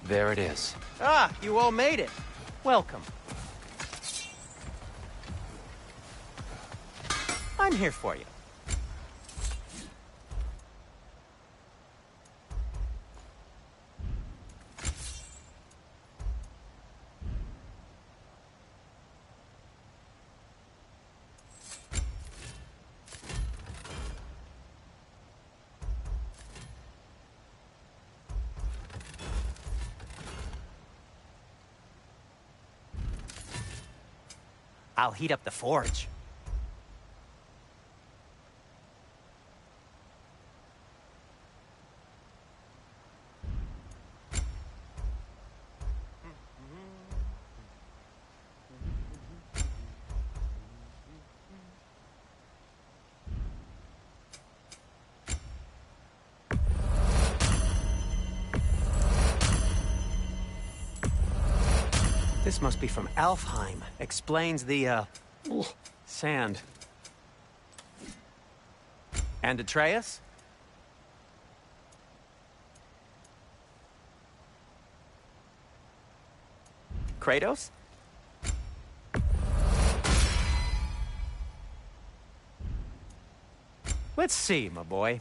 There it is. Ah, you all made it. Welcome. I'm here for you. I'll heat up the forge. This must be from Alfheim. Explains the, sand. And Atreus? Kratos? Let's see, my boy.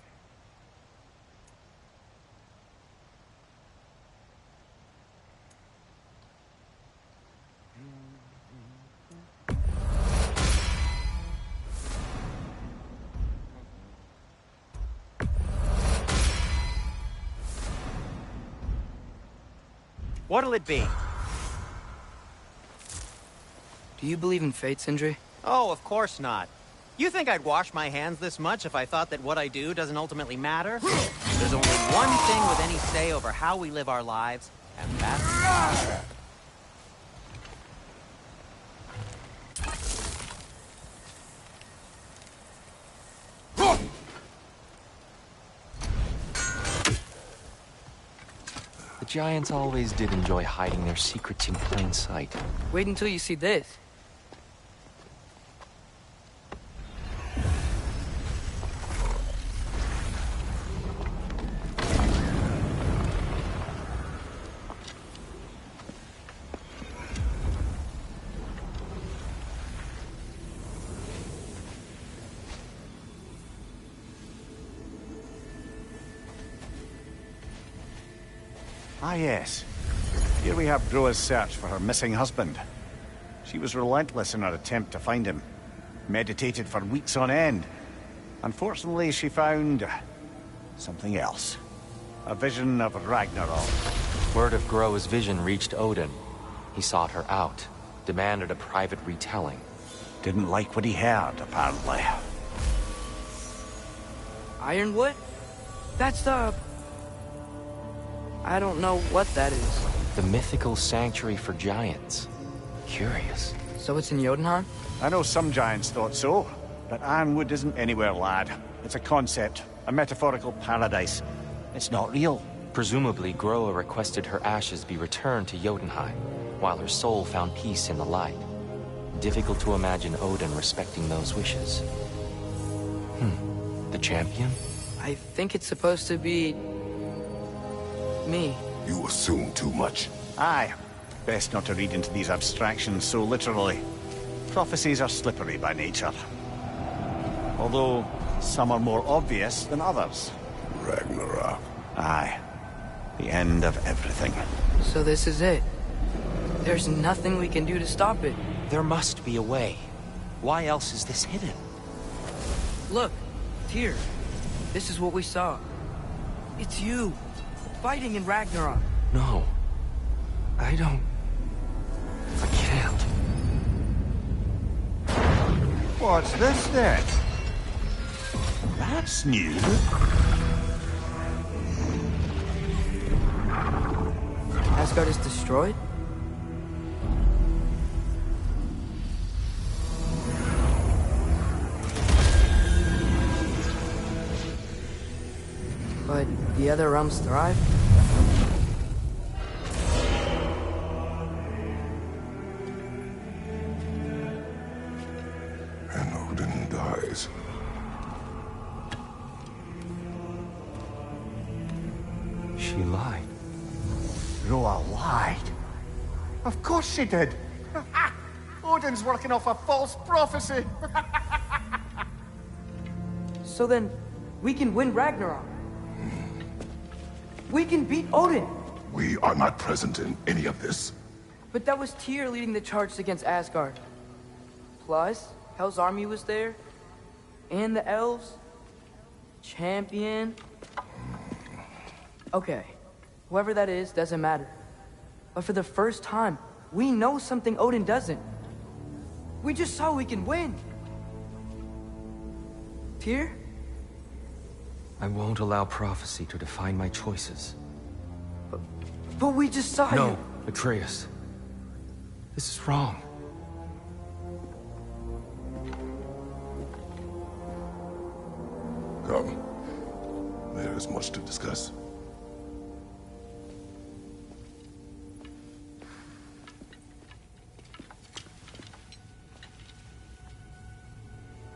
What'll it be? Do you believe in fate, Sindri? Oh, of course not. You think I'd wash my hands this much if I thought that what I do doesn't ultimately matter? There's only one thing with any say over how we live our lives, and that's... The giants always did enjoy hiding their secrets in plain sight. Wait until you see this. Ah, yes. Here we have Groa's search for her missing husband. She was relentless in her attempt to find him. Meditated for weeks on end. Unfortunately, she found... something else. A vision of Ragnarok. Word of Groa's vision reached Odin. He sought her out, demanded a private retelling. Didn't like what he heard, apparently. Ironwood? That's the... I don't know what that is. The mythical sanctuary for giants. Curious. So it's in Jotunheim? I know some giants thought so, but Ironwood isn't anywhere, lad. It's a concept, a metaphorical paradise. It's not real. Presumably, Groa requested her ashes be returned to Jotunheim, while her soul found peace in the light. Difficult to imagine Odin respecting those wishes. The champion? I think it's supposed to be... me. You assume too much. Aye. Best not to read into these abstractions so literally. Prophecies are slippery by nature. Although, some are more obvious than others. Ragnarok. Aye. The end of everything. So this is it. There's nothing we can do to stop it. There must be a way. Why else is this hidden? Look, Tyr. This is what we saw. It's you, fighting in Ragnarok. No. I don't... I can't. What's this then? That's new. Asgard is destroyed? But the other realms thrive? And Odin dies. She lied. Roal Of course she did. Odin's working off a false prophecy. So then, we can win Ragnarok. We can beat Odin. We are not present in any of this. But that was Tyr leading the charge against Asgard. Plus, Hell's army was there. And the elves. Champion. Okay, whoever that is doesn't matter. But for the first time, we know something Odin doesn't. We just saw we can win. Tyr? I won't allow prophecy to define my choices. But we just saw you. No, Atreus. This is wrong. Come. There is much to discuss.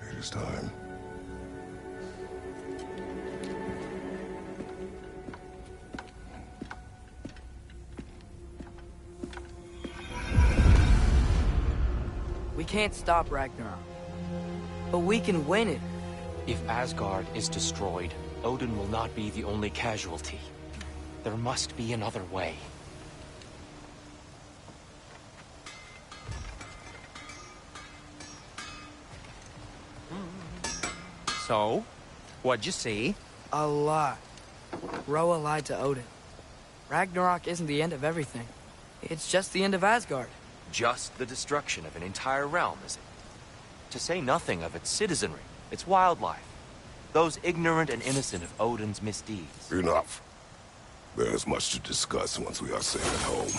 It is time. We can't stop Ragnarok. But we can win it. If Asgard is destroyed, Odin will not be the only casualty. There must be another way. So, what'd you see? A lot. Roa lied to Odin. Ragnarok isn't the end of everything. It's just the end of Asgard. Just the destruction of an entire realm, is it? To say nothing of its citizenry, its wildlife. Those ignorant and innocent of Odin's misdeeds. Enough. There is much to discuss once we are safe at home.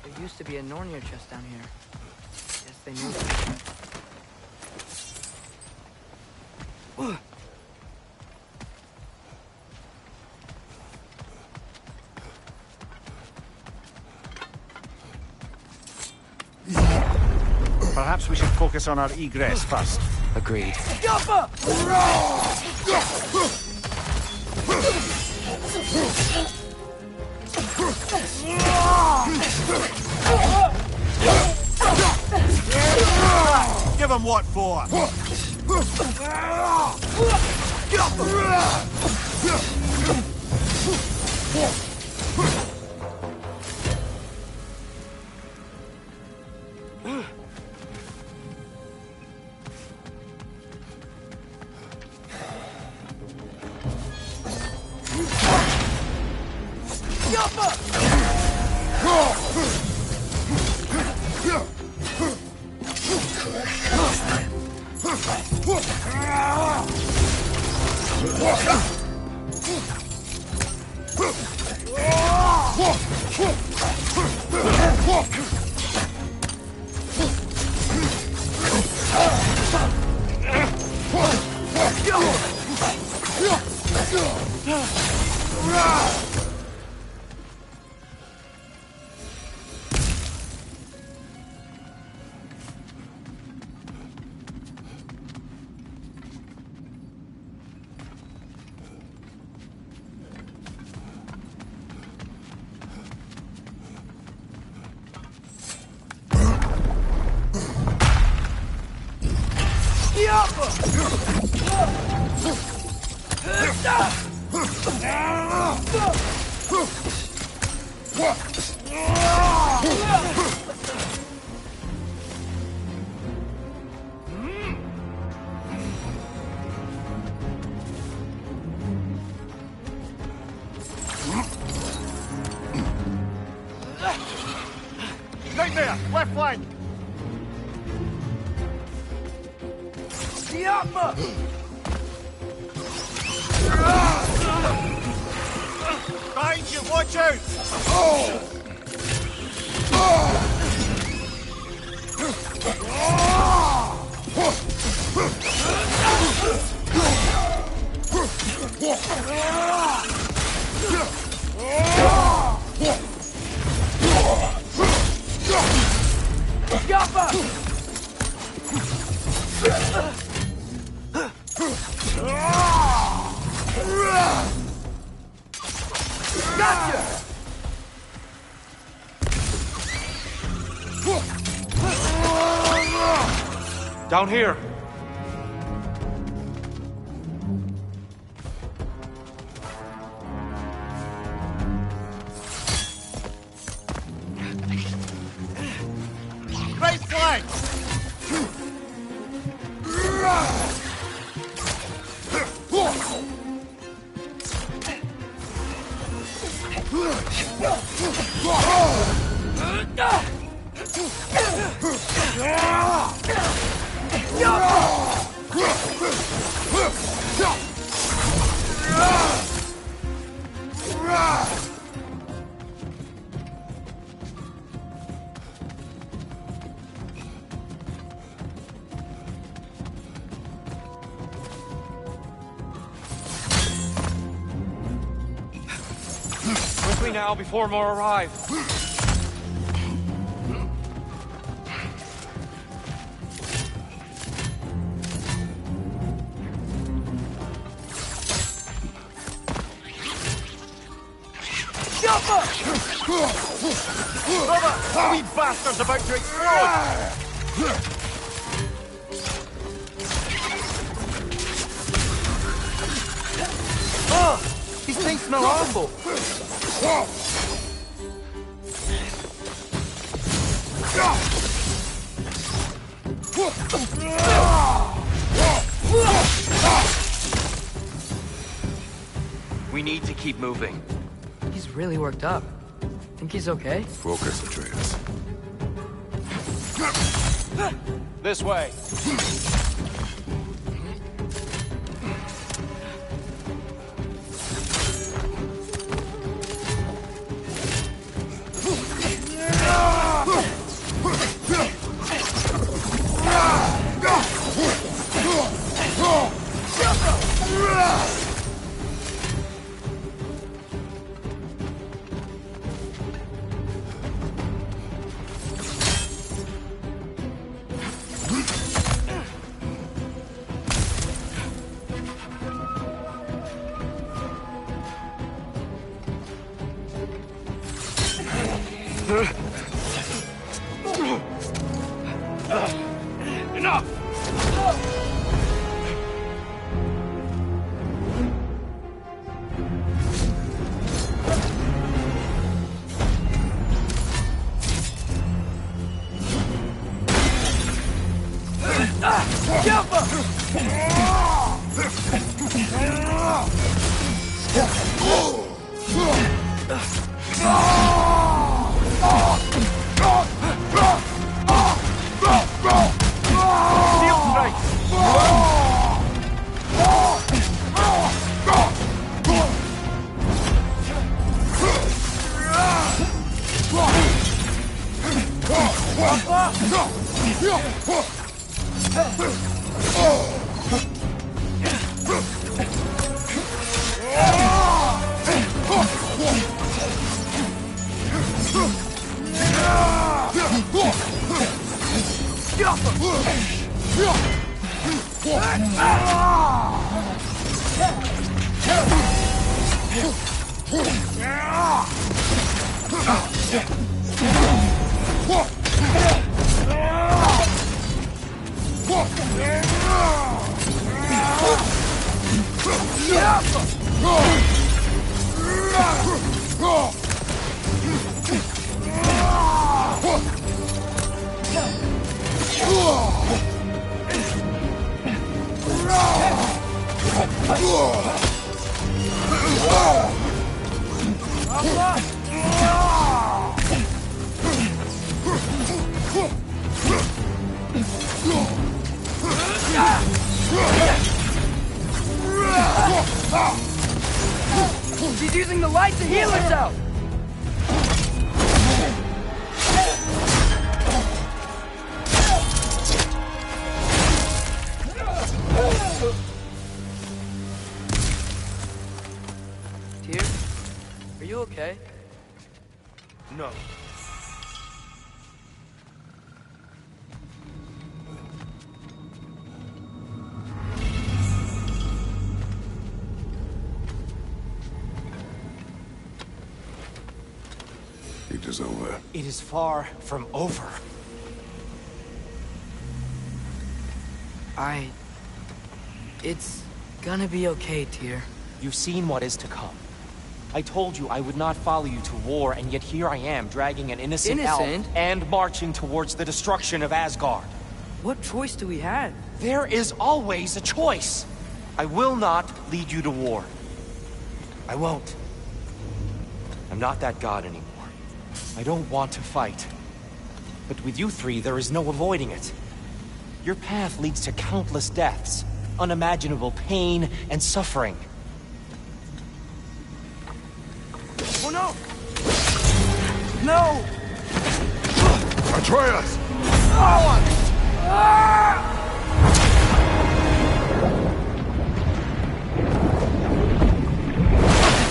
There used to be a Nornir chest down here. Guess they moved it. Perhaps we should focus on our egress first. Agreed. Yappa! Give him what for! Right there, left flank. Yappa! Behind you, watch out! Down here! Right flank! Quickly now, before more arrive. Brother! We bastards about to explode! Oh! These things smell awful! We need to keep moving. He's really worked up. Think he's okay? Focus, Atreus. This way. Enough! She's using the light to heal herself! Are you okay? No. It is over. It is far from over. It's gonna be okay, Tyr. You've seen what is to come. I told you I would not follow you to war, and yet here I am, dragging an innocent elf and marching towards the destruction of Asgard. What choice do we have? There is always a choice. I will not lead you to war. I won't. I'm not that god anymore. I don't want to fight. But with you three, there is no avoiding it. Your path leads to countless deaths, unimaginable pain and suffering. Oh no! No! Atreus!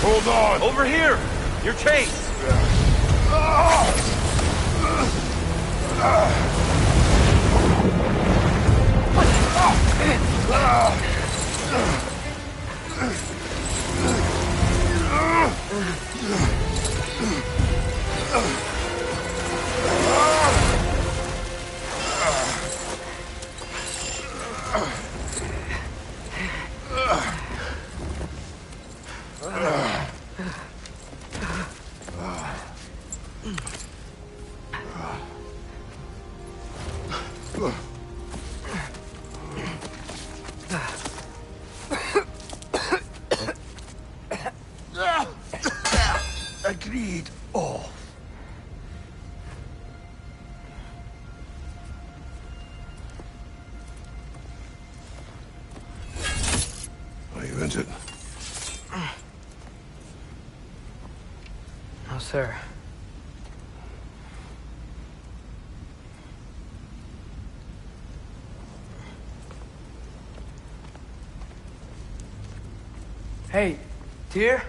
Hold on! Over here! Your chains! Agreed. Oh. Are you injured? No, sir. Hey, Tyr?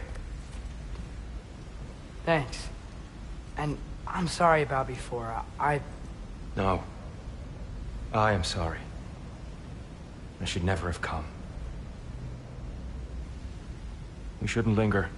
Thanks. And I'm sorry about before. No. I am sorry. I should never have come. We shouldn't linger.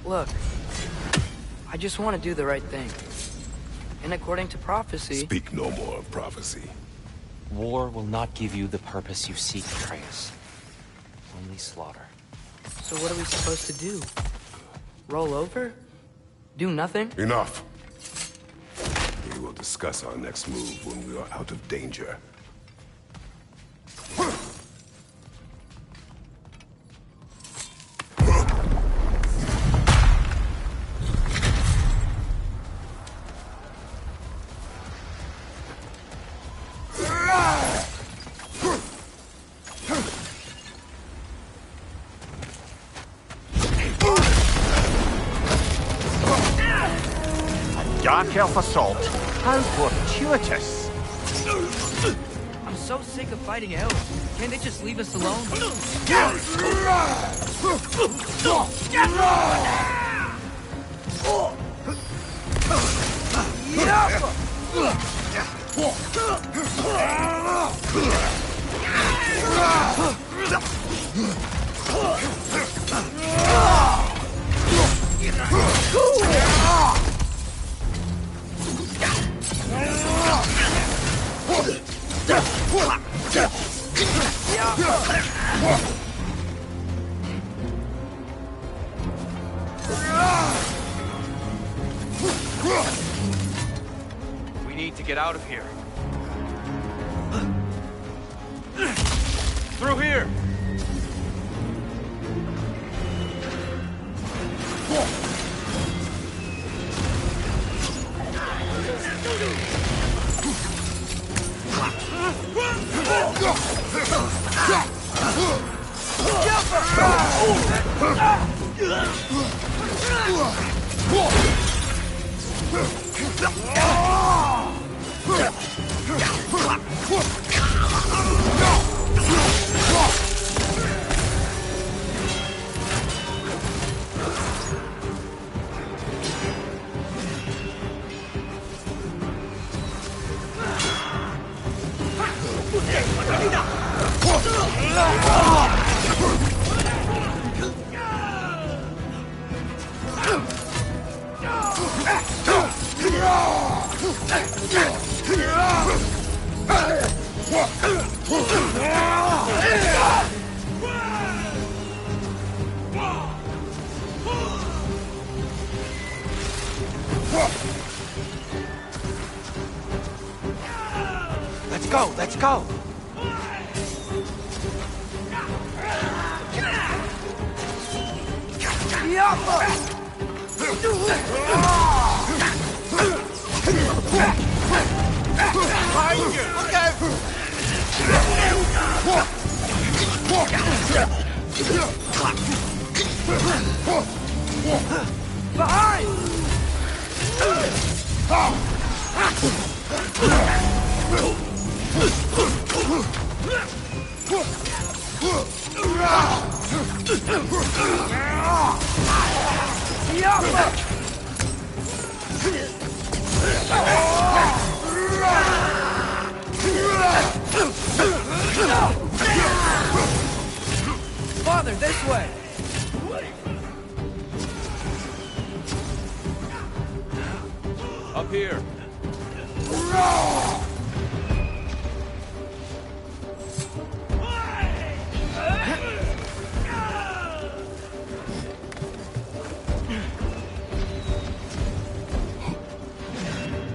Look, I just want to do the right thing. And according to prophecy... Speak no more of prophecy. War will not give you the purpose you seek, Atreus. Only slaughter. So what are we supposed to do? Roll over? Do nothing? Enough. We will discuss our next move when we are out of danger. Dark elf assault. How fortuitous. I'm so sick of fighting elves. Can't they just leave us alone? We need to get out of here. Through here! Let's go, let's go! Father, this way! Up here.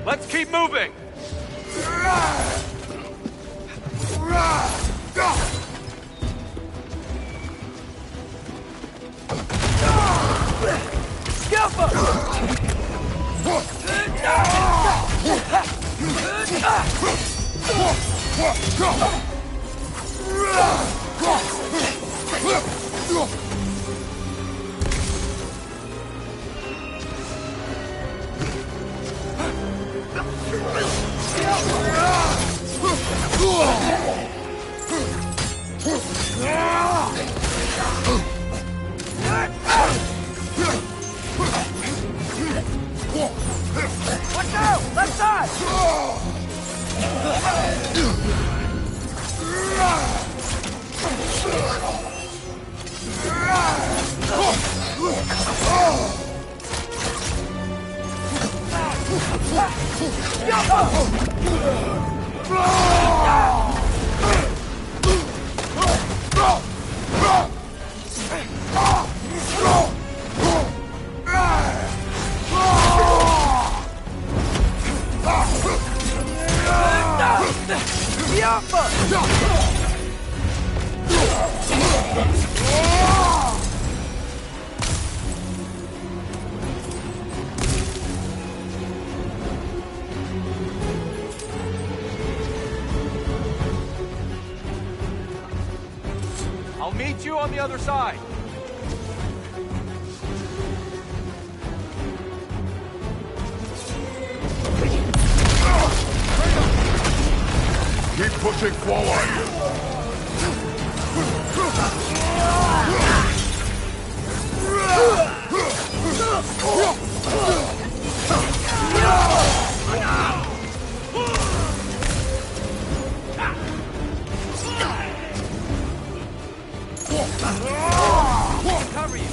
Let's keep moving! Watch out! Left side! I'll meet you on the other side. Keep pushing forward! Cover you.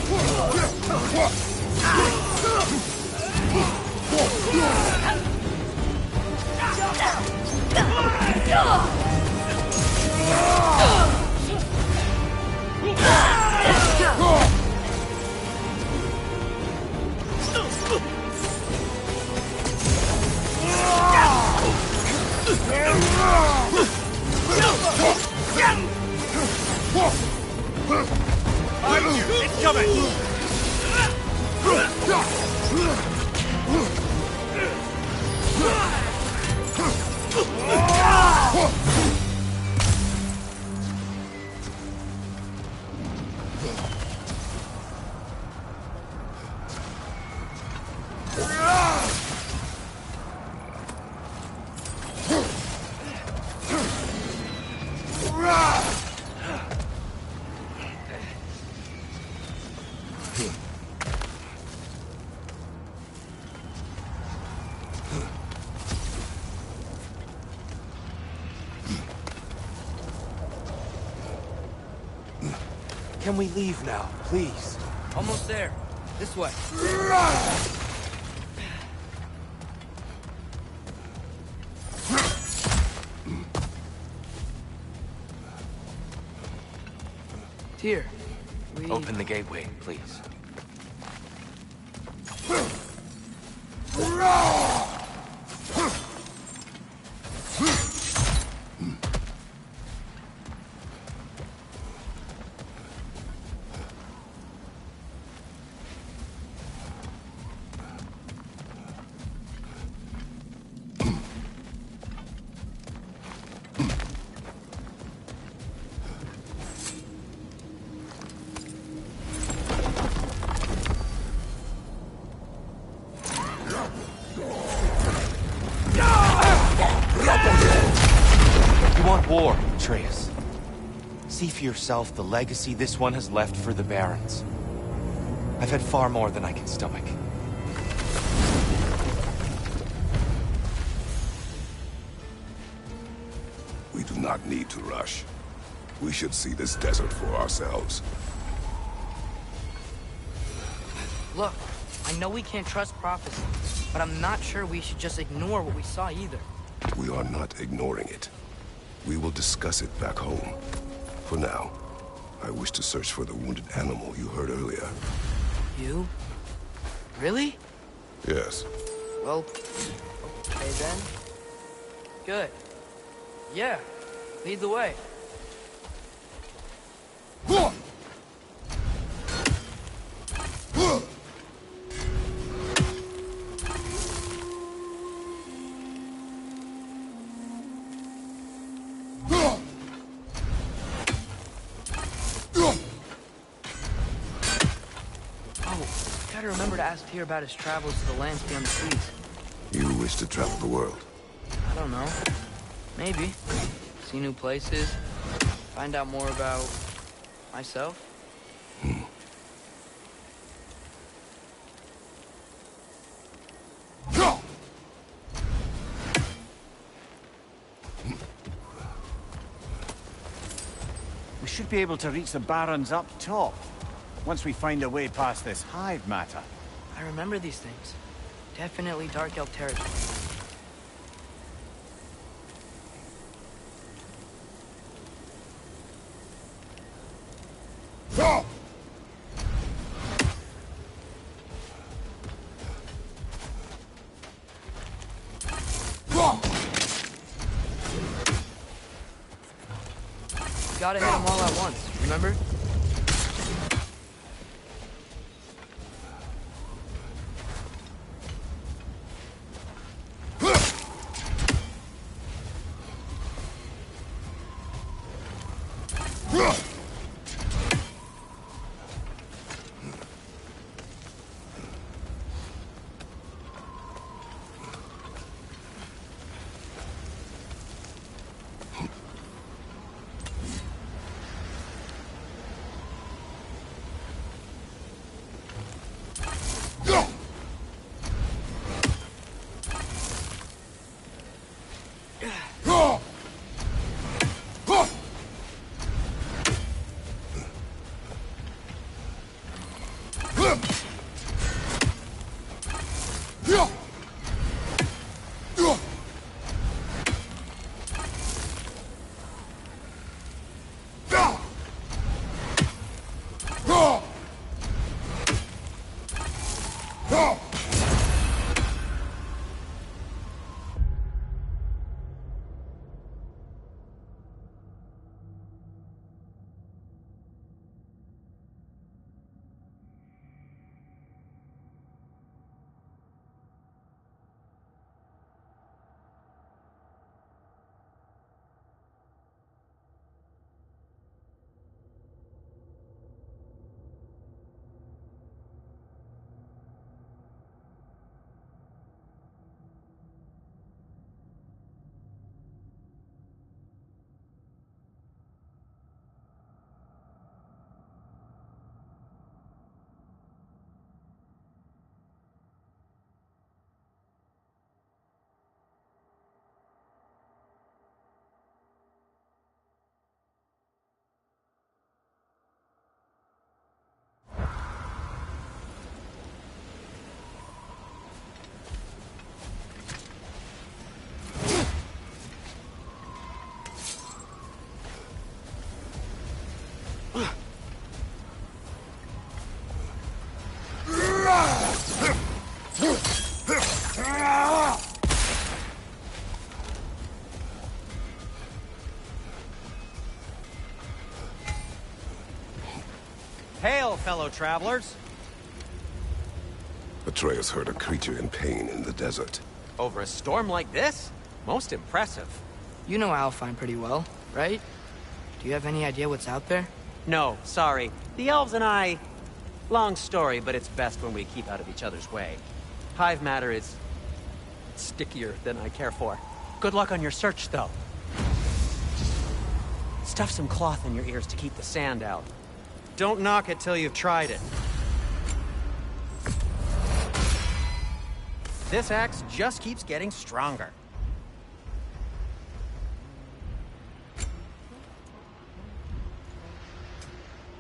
Can we leave now, please? Almost there. This way. Here. Open the gateway, please. You want war, Atreus. See for yourself the legacy this one has left for the Barons. I've had far more than I can stomach. We do not need to rush. We should see this desert for ourselves. Look, I know we can't trust prophecy, but I'm not sure we should just ignore what we saw either. We are not ignoring it. We will discuss it back home. For now, I wish to search for the wounded animal you heard earlier. You? Really? Yes. Well, okay then. Good. Yeah, lead the way. Gotta remember to ask Tyr about his travels to the lands beyond the seas. You wish to travel the world? I don't know. Maybe. See new places. Find out more about myself. We should be able to reach the Barons up top, once we find a way past this hive matter. I remember these things. Definitely Dark Elf territory. Gotta hit them all at once, remember? Hail, fellow travelers! Atreus heard a creature in pain in the desert. Over a storm like this? Most impressive. You know Alfheim pretty well, right? Do you have any idea what's out there? No, sorry. The elves and I... Long story, but it's best when we keep out of each other's way. Hive matter is... stickier than I care for. Good luck on your search, though. Stuff some cloth in your ears to keep the sand out. Don't knock it till you've tried it. This axe just keeps getting stronger.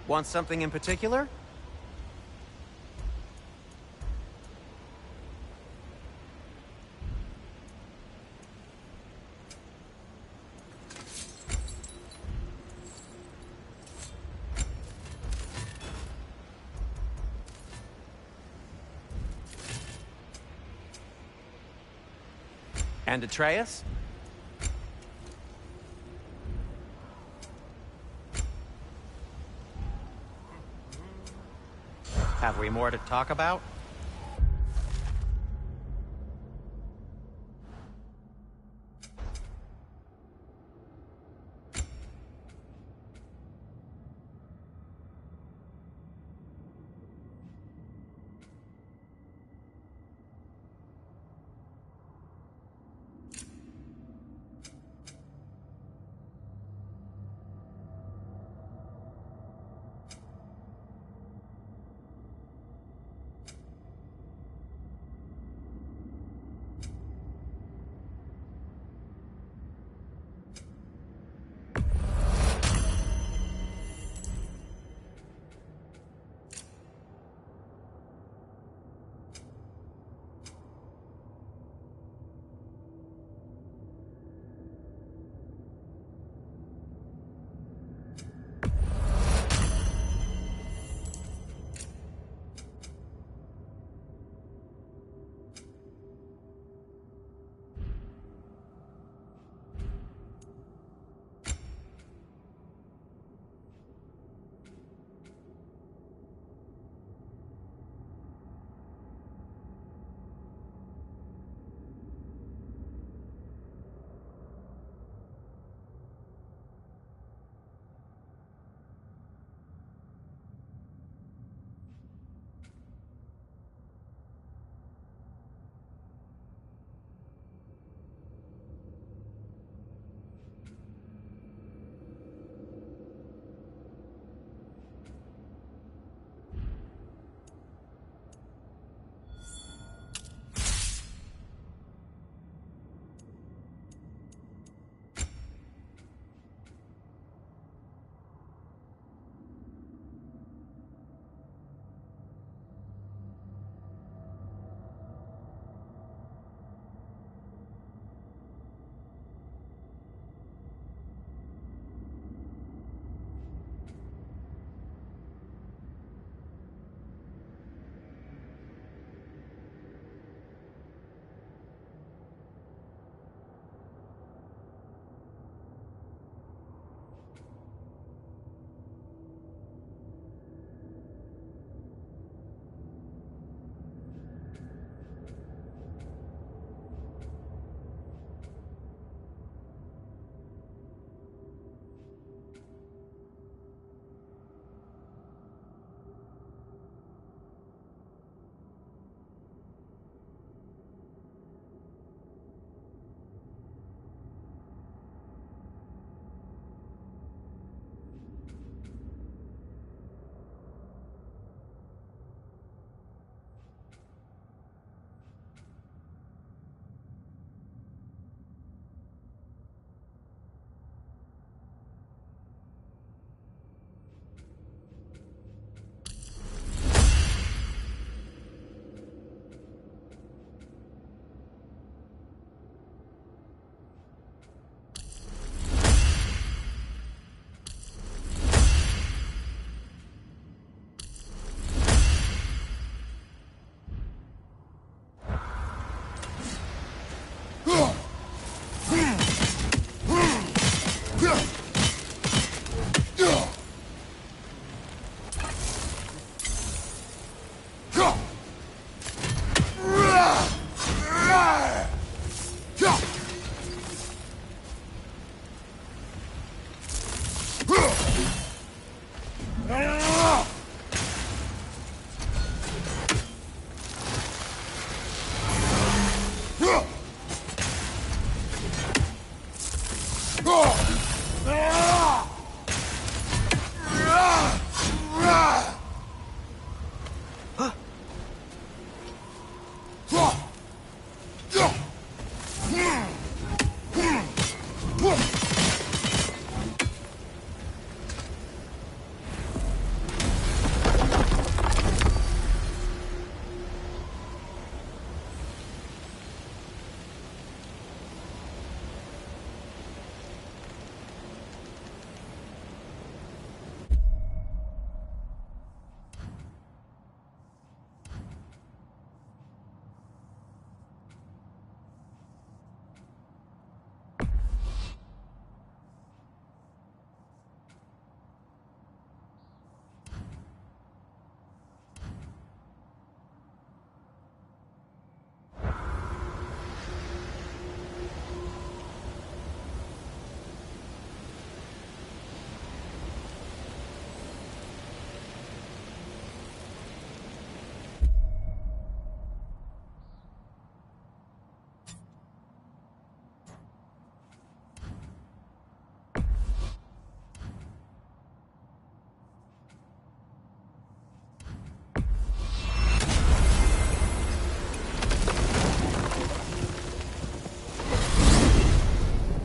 Want something in particular? And Atreus? Have we more to talk about?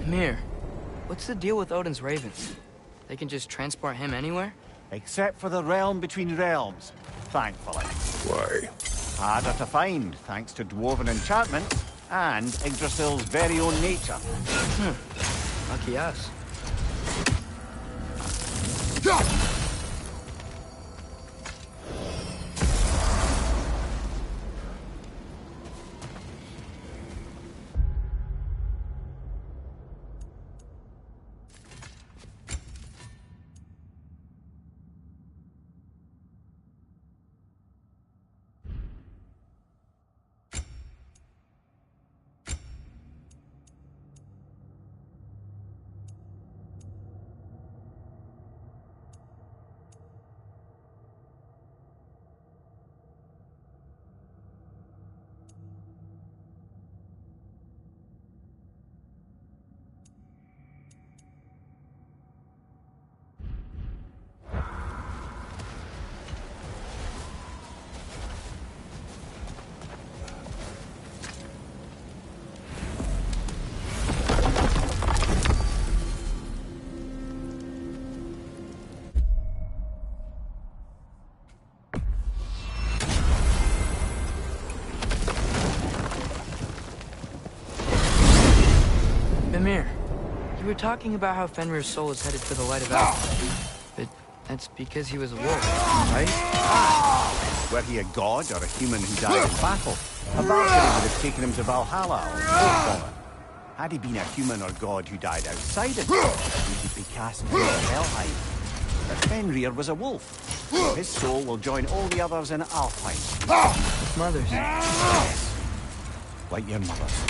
Mir, what's the deal with Odin's ravens? They can just transport him anywhere? Except for the realm between realms, thankfully. Why? Harder to find, thanks to dwarven enchantment and Yggdrasil's very own nature. Lucky us. Mimir, you were talking about how Fenrir's soul is headed for the light of Alpha. But that's because he was a wolf, right? Were he a god or a human who died in battle, a Valkyrie would have taken him to Valhalla or Valhalla. Had he been a human or god who died outside it, he could be cast into Helheim. But Fenrir was a wolf. His soul will join all the others in Alfheim. Mothers. Yes. Like your mother's.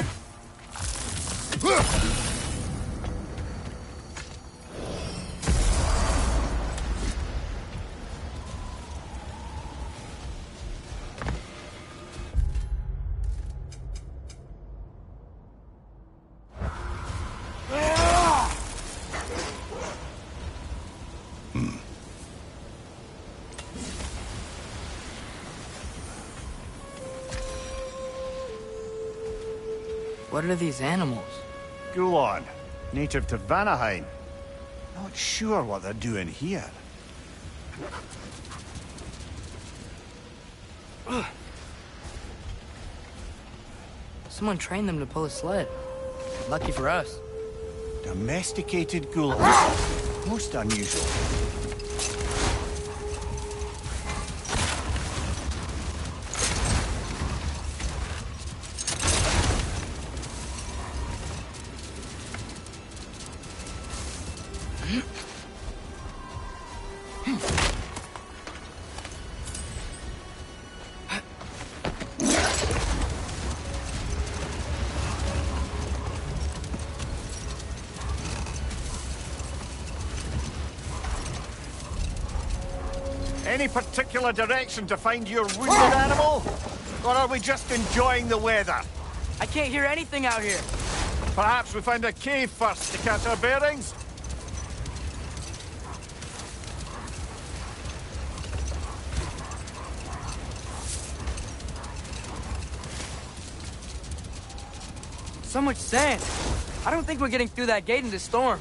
What are these animals? Gulon, native to Vanaheim. Not sure what they're doing here. Someone trained them to pull a sled. Lucky for us. Domesticated Gulon. Most unusual. Any particular direction to find your wounded animal? Or are we just enjoying the weather? I can't hear anything out here. Perhaps we find a cave first to catch our bearings? So much sand. I don't think we're getting through that gate in this storm.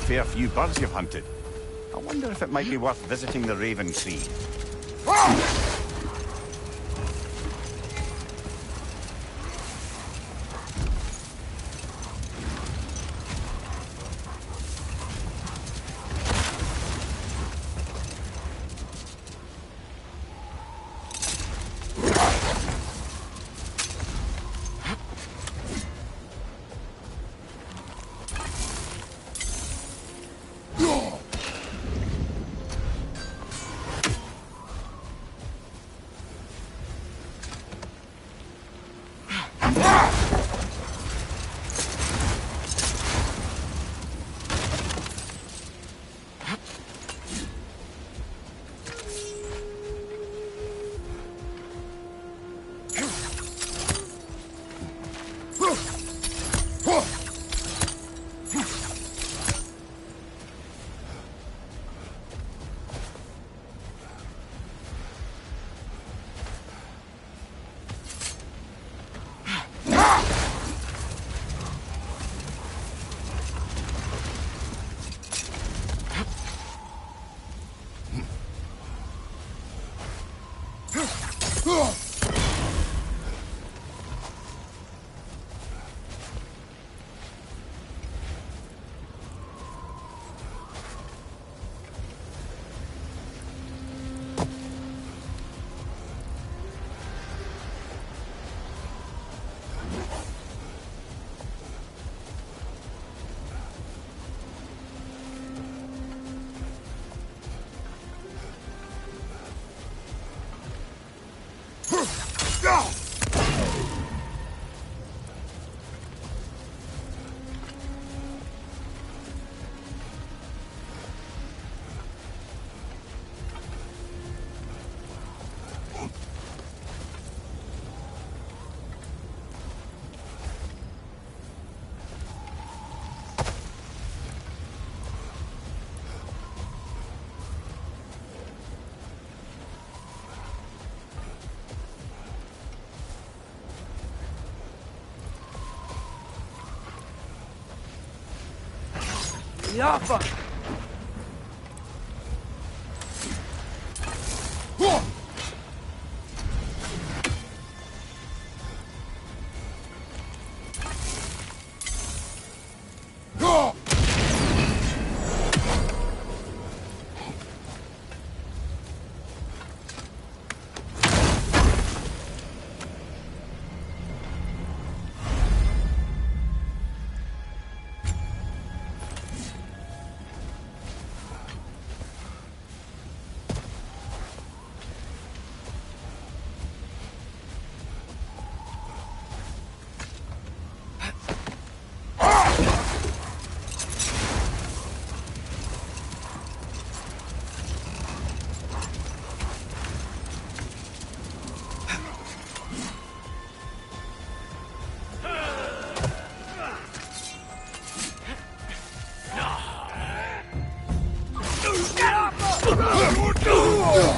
Fair few birds you've hunted. I wonder if it might be worth visiting the Raven Tree. Yappa!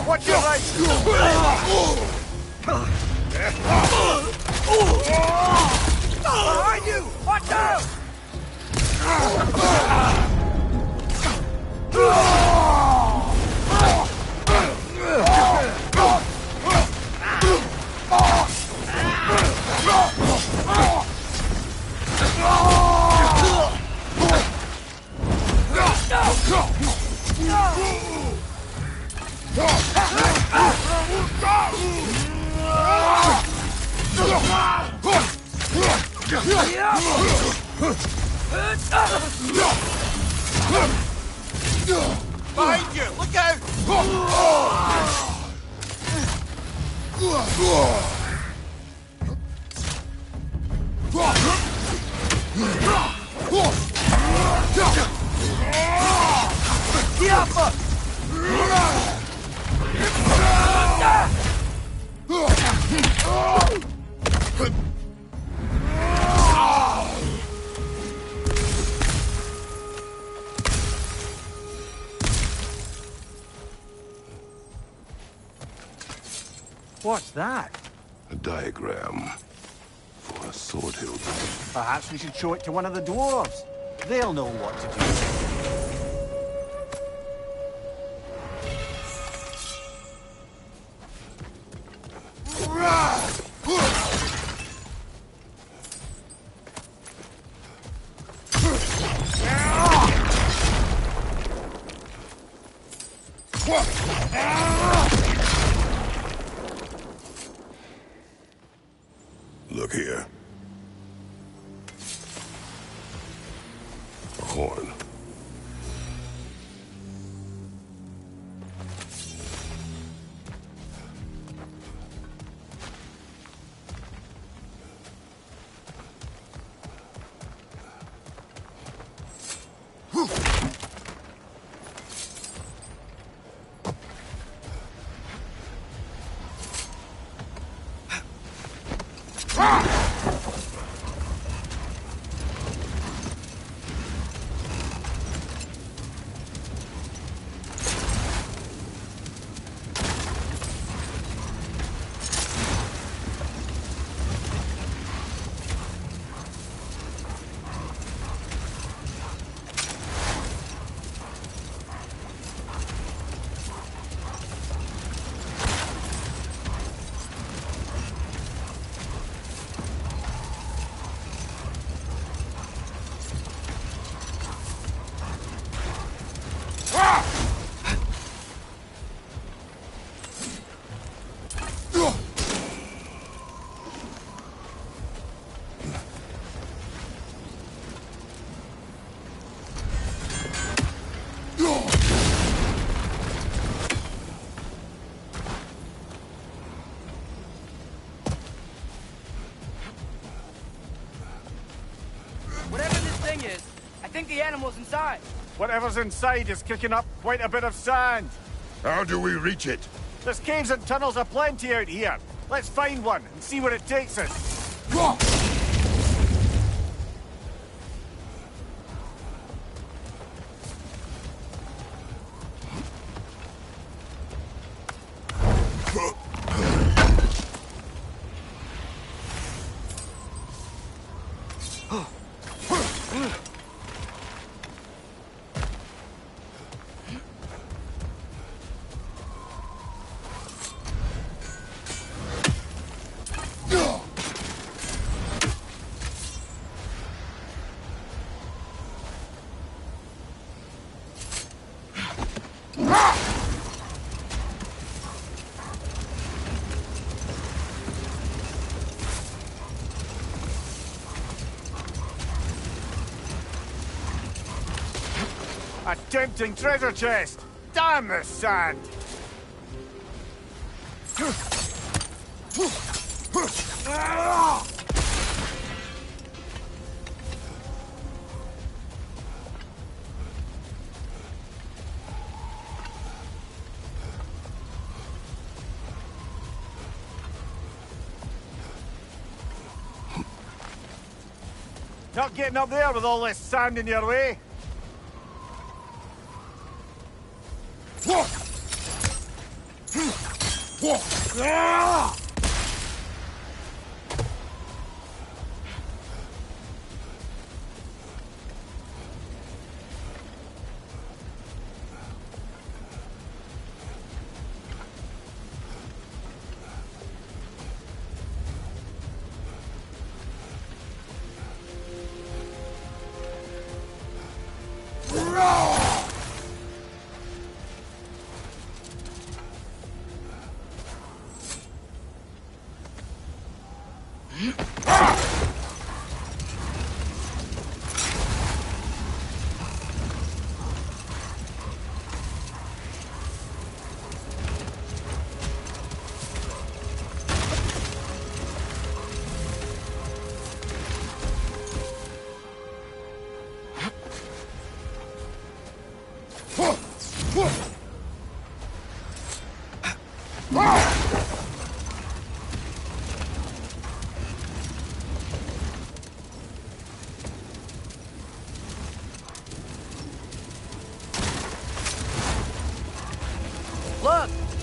Watch your right! Behind you! Watch out! Behind you! Look out! What's that? A diagram for a sword hilt. Perhaps we should show it to one of the dwarves. They'll know what to do. Look here. A horn. Whatever this thing is, I think the animal's inside. Whatever's inside is kicking up quite a bit of sand. How do we reach it? There's caves and tunnels aplenty out here. Let's find one and see where it takes us. A tempting treasure chest! Damn this sand! Not getting up there with all this sand in your way.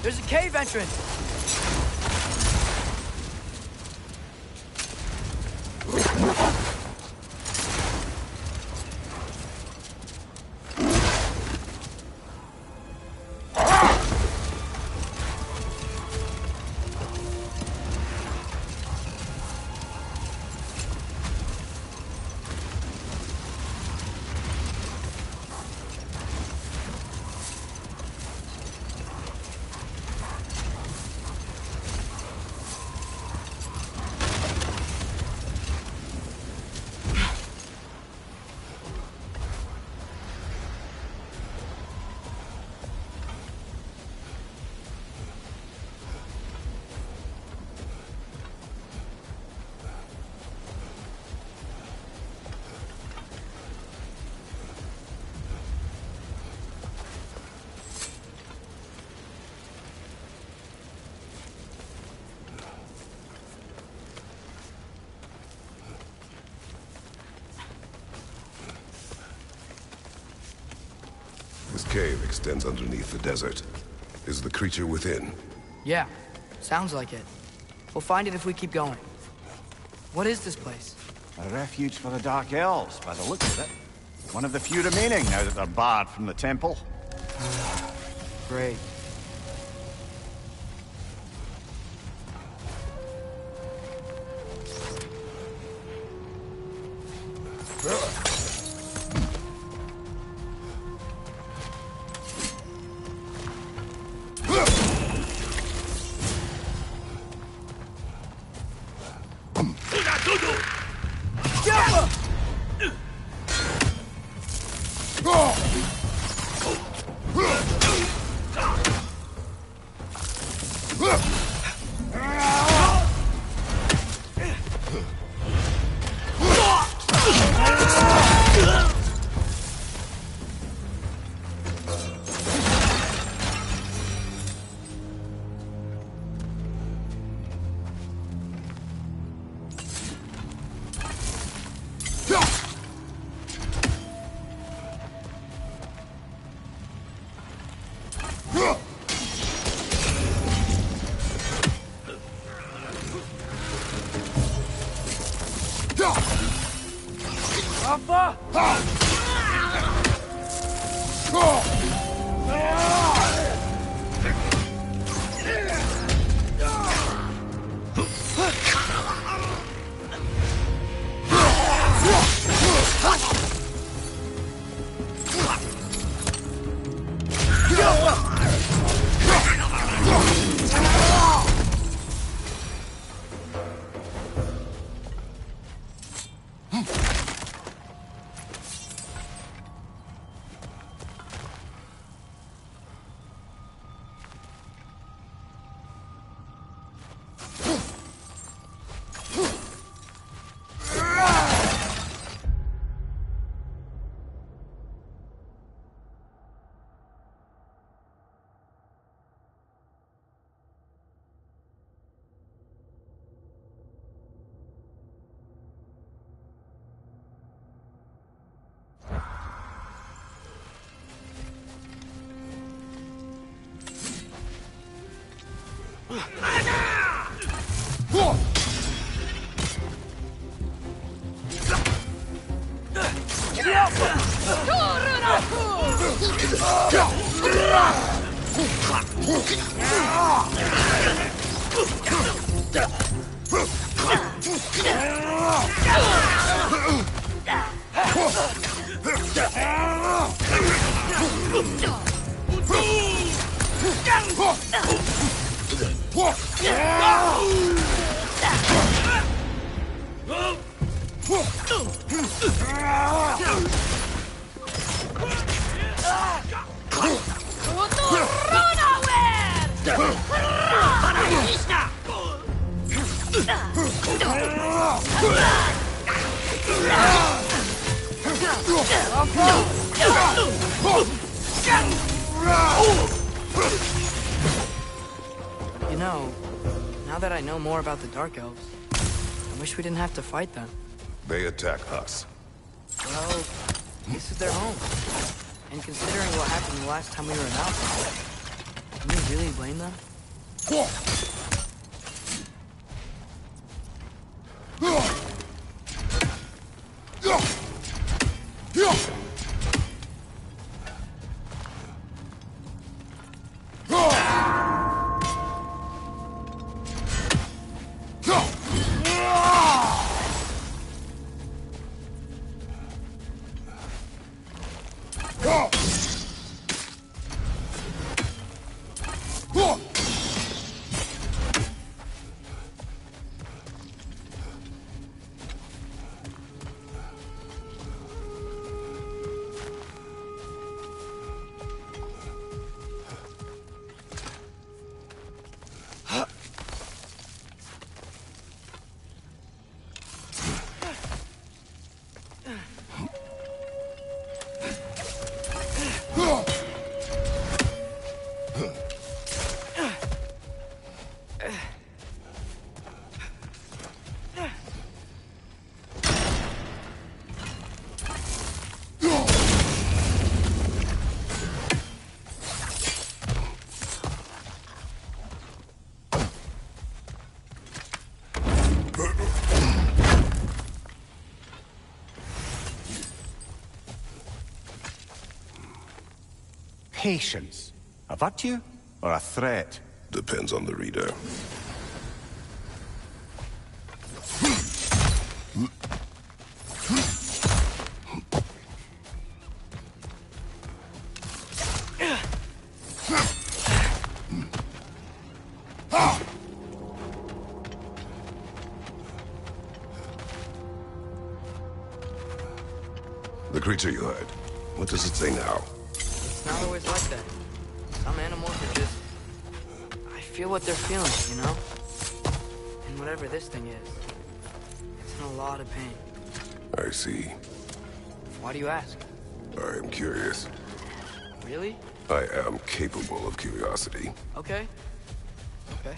There's a cave entrance! This cave extends underneath the desert. Is the creature within? Yeah, sounds like it. We'll find it if we keep going. What is this place? A refuge for the Dark Elves, by the looks of it. One of the few remaining now that they're barred from the temple. Great. You know, now that I know more about the Dark Elves, I wish we didn't have to fight them. They attack us. Well, this is their home. And considering what happened the last time we were in Alpha, Can you really blame them? Patience. A virtue or a threat? Depends on the reader. The creature you heard, what does it say now? It's not always like that. Some animals are just... I feel what they're feeling, you know? And whatever this thing is, it's in a lot of pain. I see. Why do you ask? I am curious. Really? I am capable of curiosity. Okay. Okay.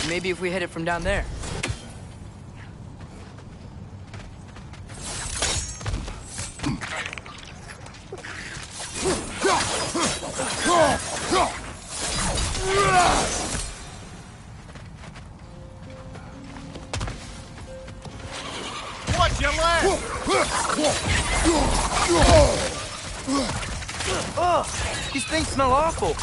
Maybe if we hit it from down there. Watch your leg! Ugh! These things smell awful.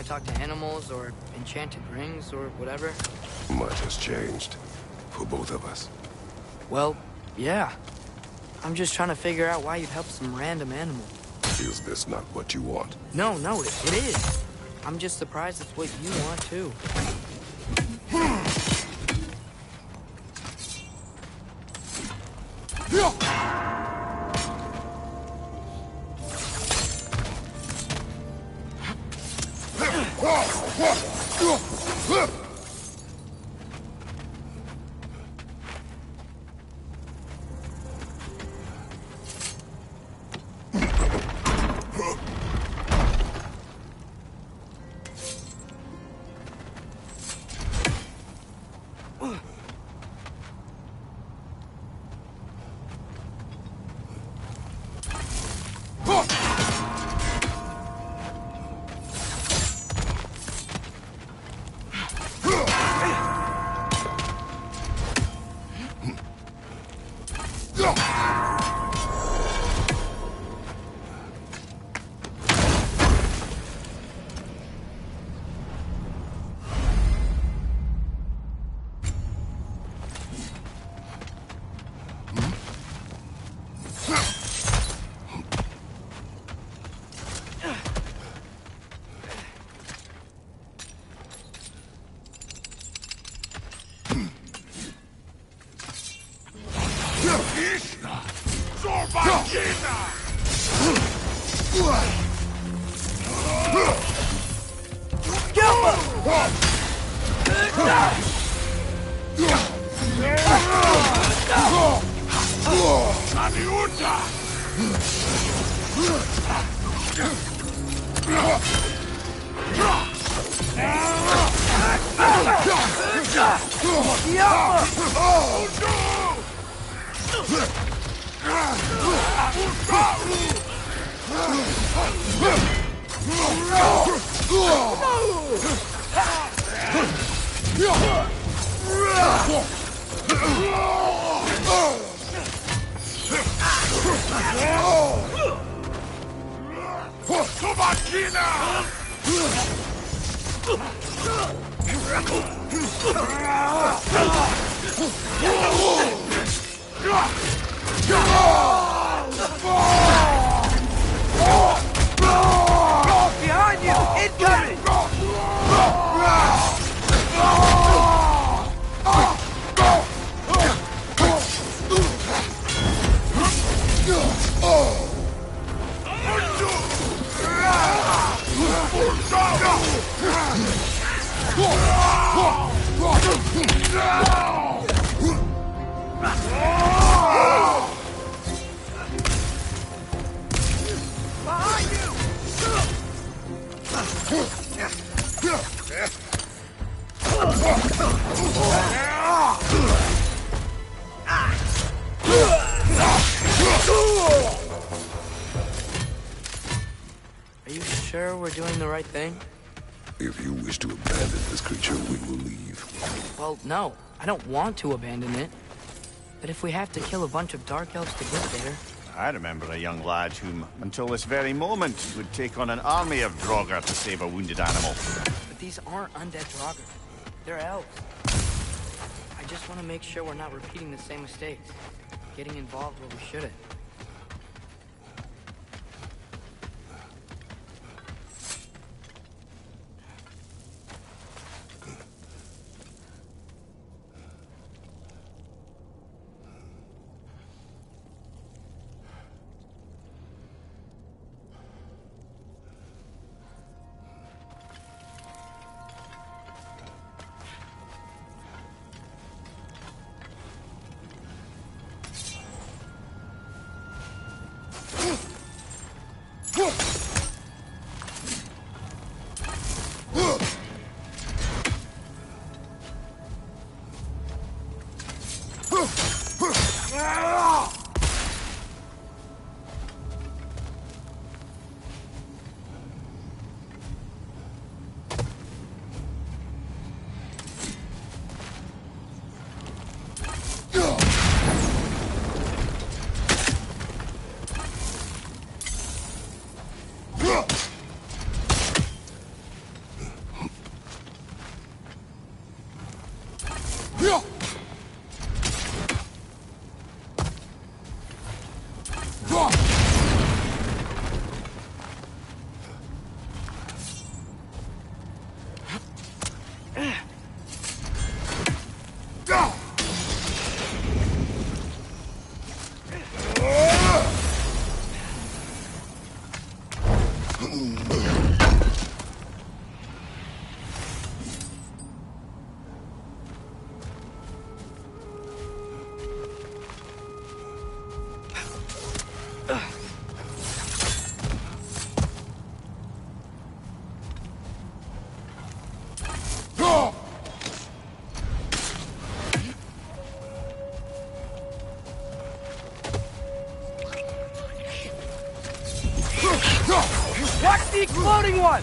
Talk to animals or enchanted rings or whatever? Much has changed. For both of us. Well, yeah. I'm just trying to figure out why you'd help some random animal. Is this not what you want? No, it is. I'm just surprised it's what you want, too. Behind you! Incoming! Are you sure we're doing the right thing? If you wish to abandon this creature, we will leave. Well, no. I don't want to abandon it. But if we have to kill a bunch of Dark Elves to get there... I remember a young lad whom, until this very moment, would take on an army of Draugr to save a wounded animal. But these aren't undead Draugr. They're elves. I just want to make sure we're not repeating the same mistakes. Getting involved where we shouldn't. Watch the exploding one!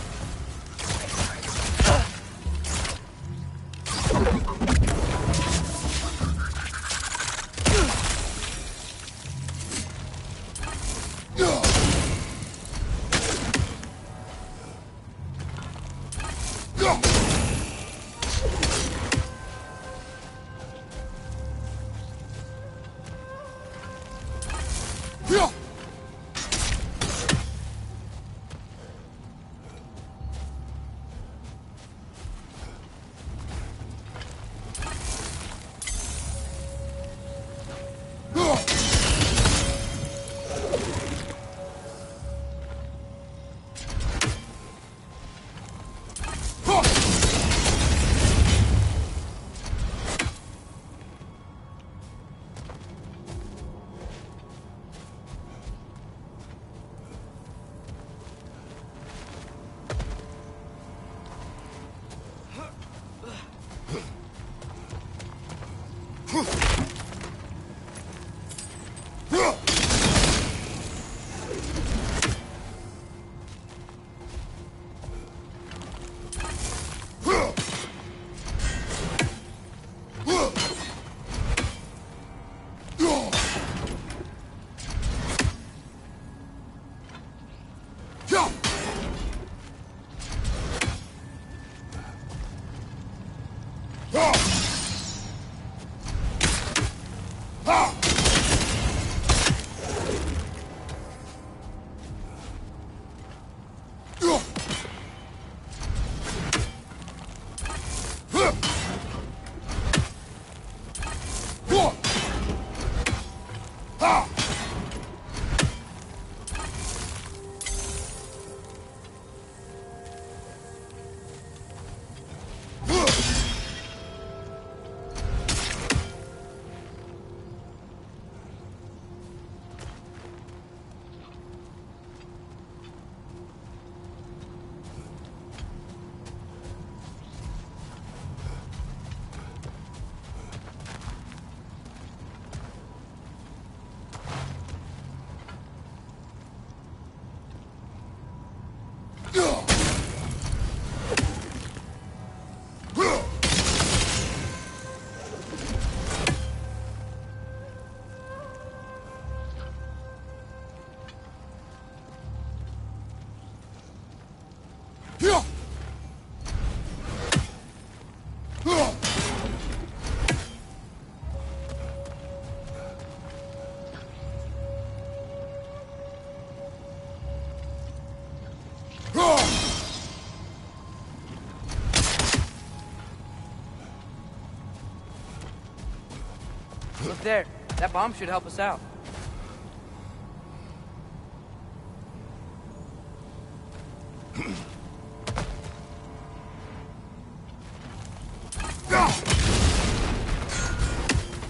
Look there. That bomb should help us out.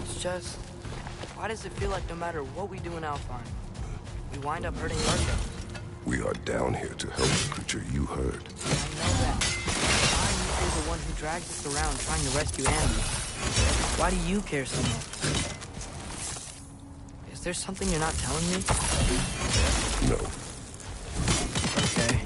It's just... why does it feel like no matter what we do in Alpine, we wind up hurting ourselves? We are down here to help the creature you heard. I know that. Why are you the one who drags us around trying to rescue Andy? Why do you care so much? Is there something you're not telling me? No. Okay.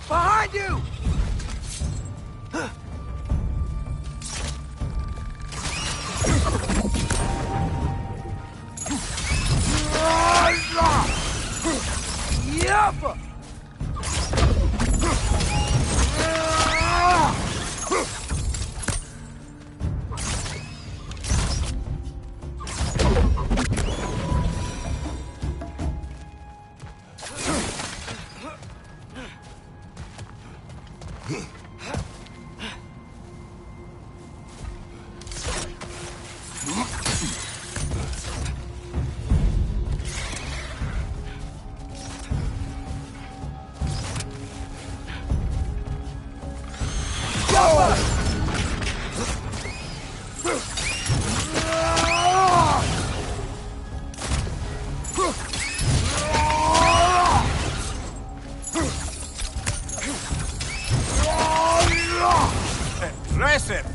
Behind you! Yup! Impressive!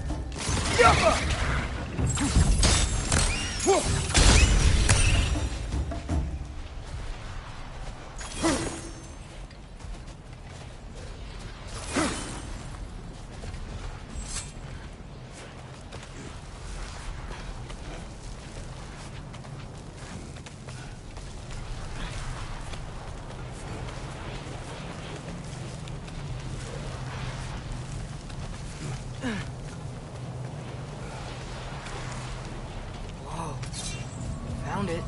Found it.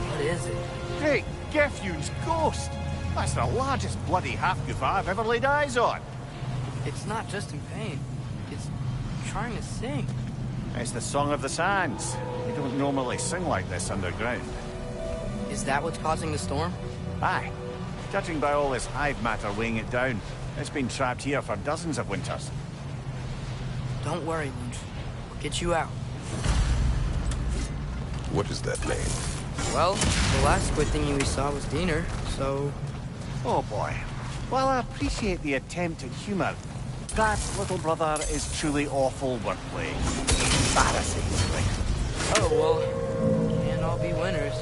What is it? Great Geffune's ghost! That's the largest bloody half-goof I've ever laid eyes on. It's not just in pain. It's trying to sing. It's the Song of the Sands. They don't normally sing like this underground. Is that what's causing the storm? Aye. Judging by all this hive matter weighing it down, it's been trapped here for dozens of winters. Don't worry, Lynch. We'll get you out. What is that name? Well, the last squid thingy we saw was Diener, so... Oh boy. While I appreciate the attempt at humour, that little brother is truly awful wordplay. Embarrassingly. Oh, well, can't all be winners.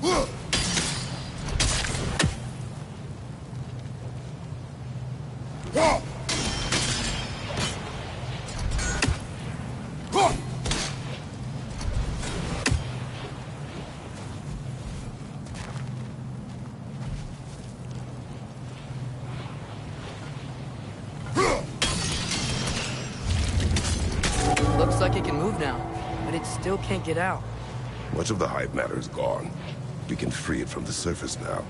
Looks like it can move now, but it still can't get out. Much of the hive matter is gone. We can free it from the surface now.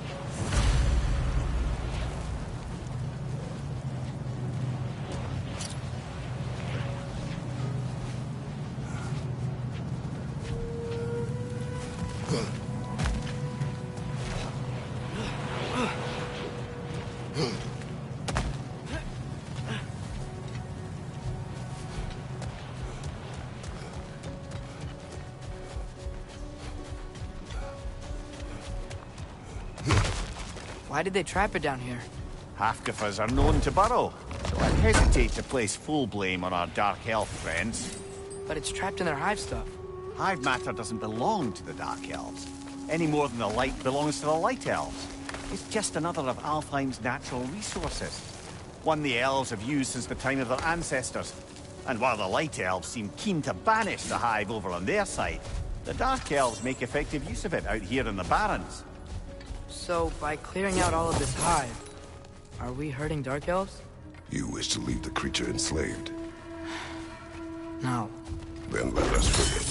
Why did they trap it down here? Half-Goofers are known to burrow, so I'd hesitate to place full blame on our Dark Elf friends. But it's trapped in their hive stuff. Hive matter doesn't belong to the Dark Elves, any more than the light belongs to the Light Elves. It's just another of Alfheim's natural resources. One the Elves have used since the time of their ancestors. And while the Light Elves seem keen to banish the hive over on their side, the Dark Elves make effective use of it out here in the Barrens. So, by clearing out all of this hive, are we hurting Dark Elves? You wish to leave the creature enslaved? No. Then let us free it.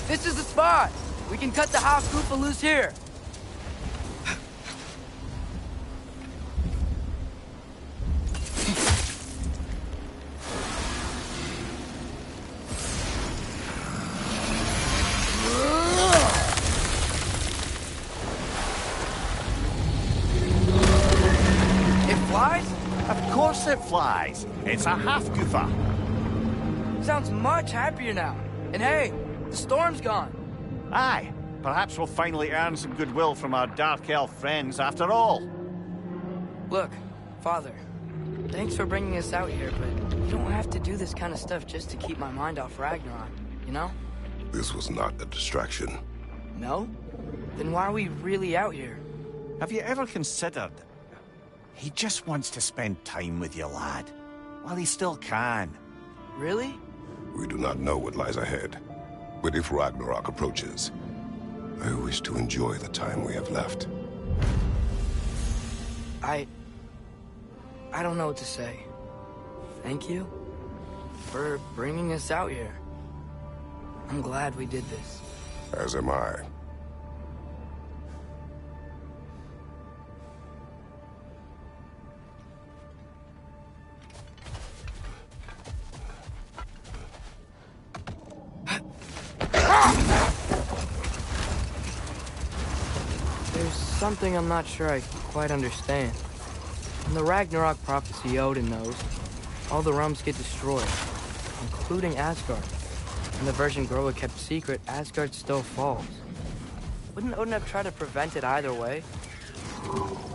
This is the spot! We can cut the house Goofa loose here! It flies? Of course it flies. It's a half-Goofa. Sounds much happier now. And hey, the storm's gone. Aye, perhaps we'll finally earn some goodwill from our Dark Elf friends after all. Look, Father, thanks for bringing us out here, but you don't have to do this kind of stuff just to keep my mind off Ragnarok, you know? This was not a distraction. No? Then why are we really out here? Have you ever considered... He just wants to spend time with you, lad. While he still can. Really? We do not know what lies ahead. But if Ragnarok approaches, I wish to enjoy the time we have left. I don't know what to say. Thank you for bringing us out here. I'm glad we did this. As am I. There's something I'm not sure I quite understand. In the Ragnarok prophecy Odin knows, all the realms get destroyed, including Asgard. In the version Groa kept secret, Asgard still falls. Wouldn't Odin have tried to prevent it either way?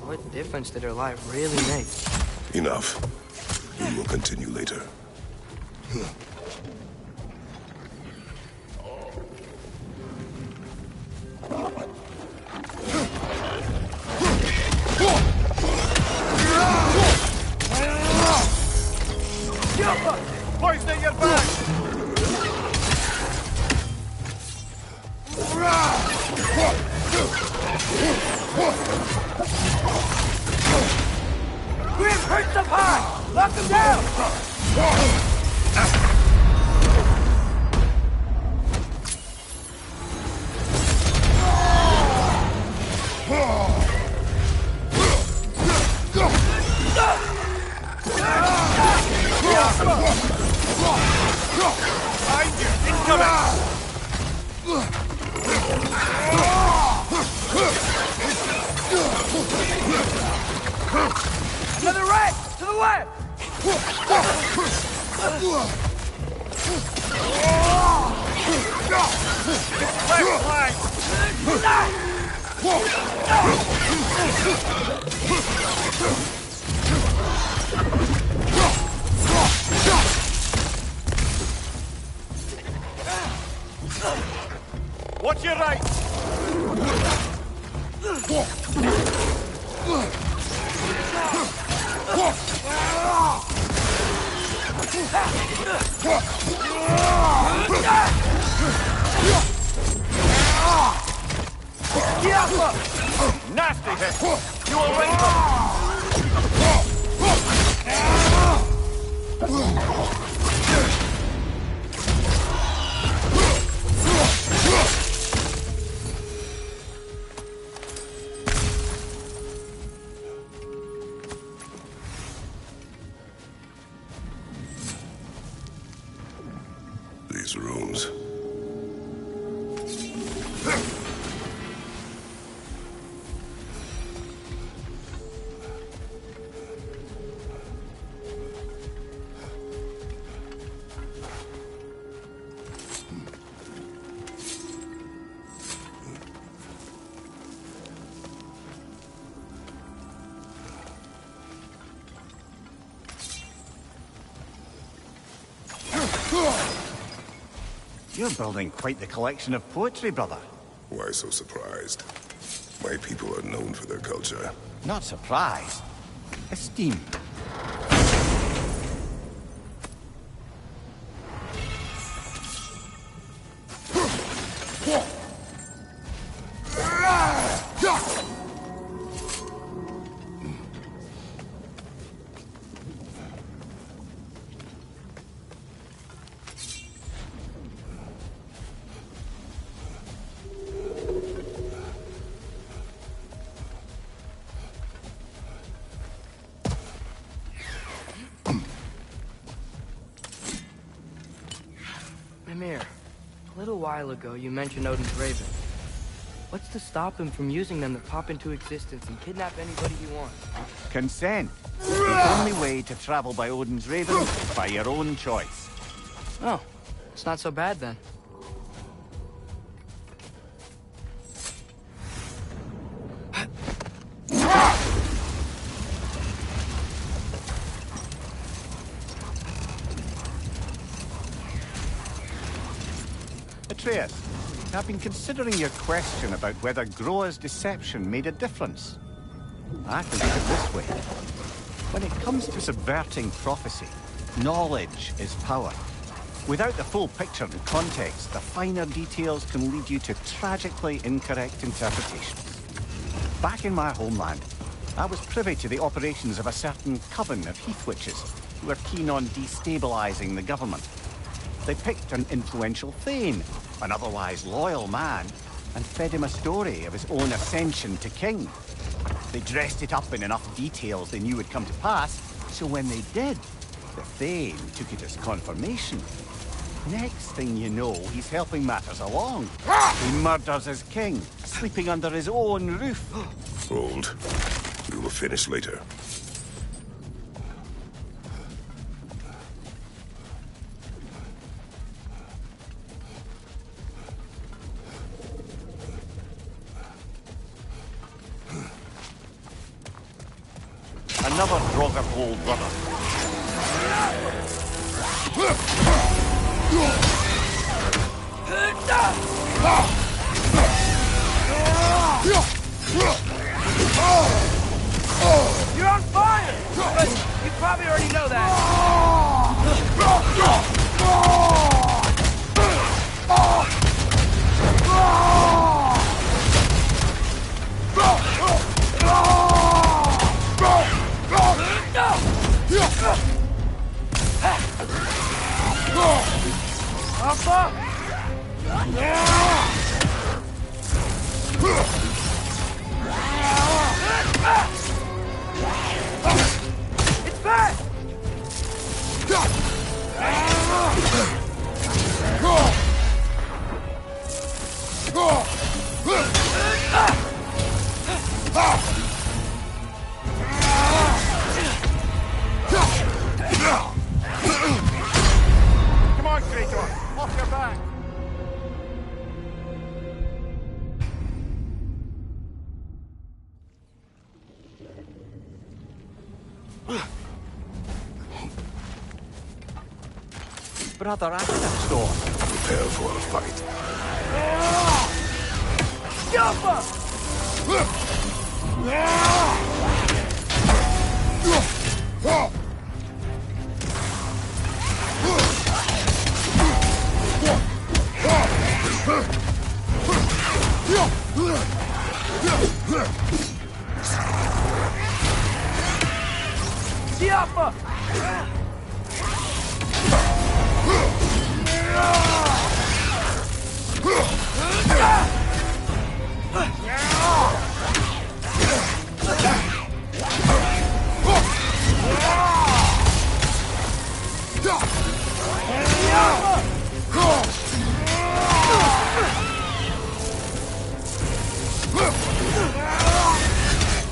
What difference did her life really make? Enough. We will continue later. Poisoning your back! What's your right? Nasty hit! You will ring These rooms. You're building quite the collection of poetry, brother. Why so surprised? My people are known for their culture. Not surprised. Esteemed. Mimir, a little while ago you mentioned Odin's Raven. What's to stop him from using them to pop into existence and kidnap anybody he wants? Consent. The only way to travel by Odin's Raven, by your own choice. Oh, it's not so bad then. Atreus, I've been considering your question about whether Groa's deception made a difference. I think of it this way. When it comes to subverting prophecy, knowledge is power. Without the full picture and context, the finer details can lead you to tragically incorrect interpretations. Back in my homeland, I was privy to the operations of a certain coven of heath witches who were keen on destabilizing the government. They picked an influential Thane, an otherwise loyal man, and fed him a story of his own ascension to king. They dressed it up in enough details they knew would come to pass, so when they did, the Thane took it as confirmation. Next thing you know, he's helping matters along. He murders his king, sleeping under his own roof. Hold. We will finish later. Another Draugr brother. You're on fire! But you probably already know that. brother after the storm. Prepare for a fight. Siapa!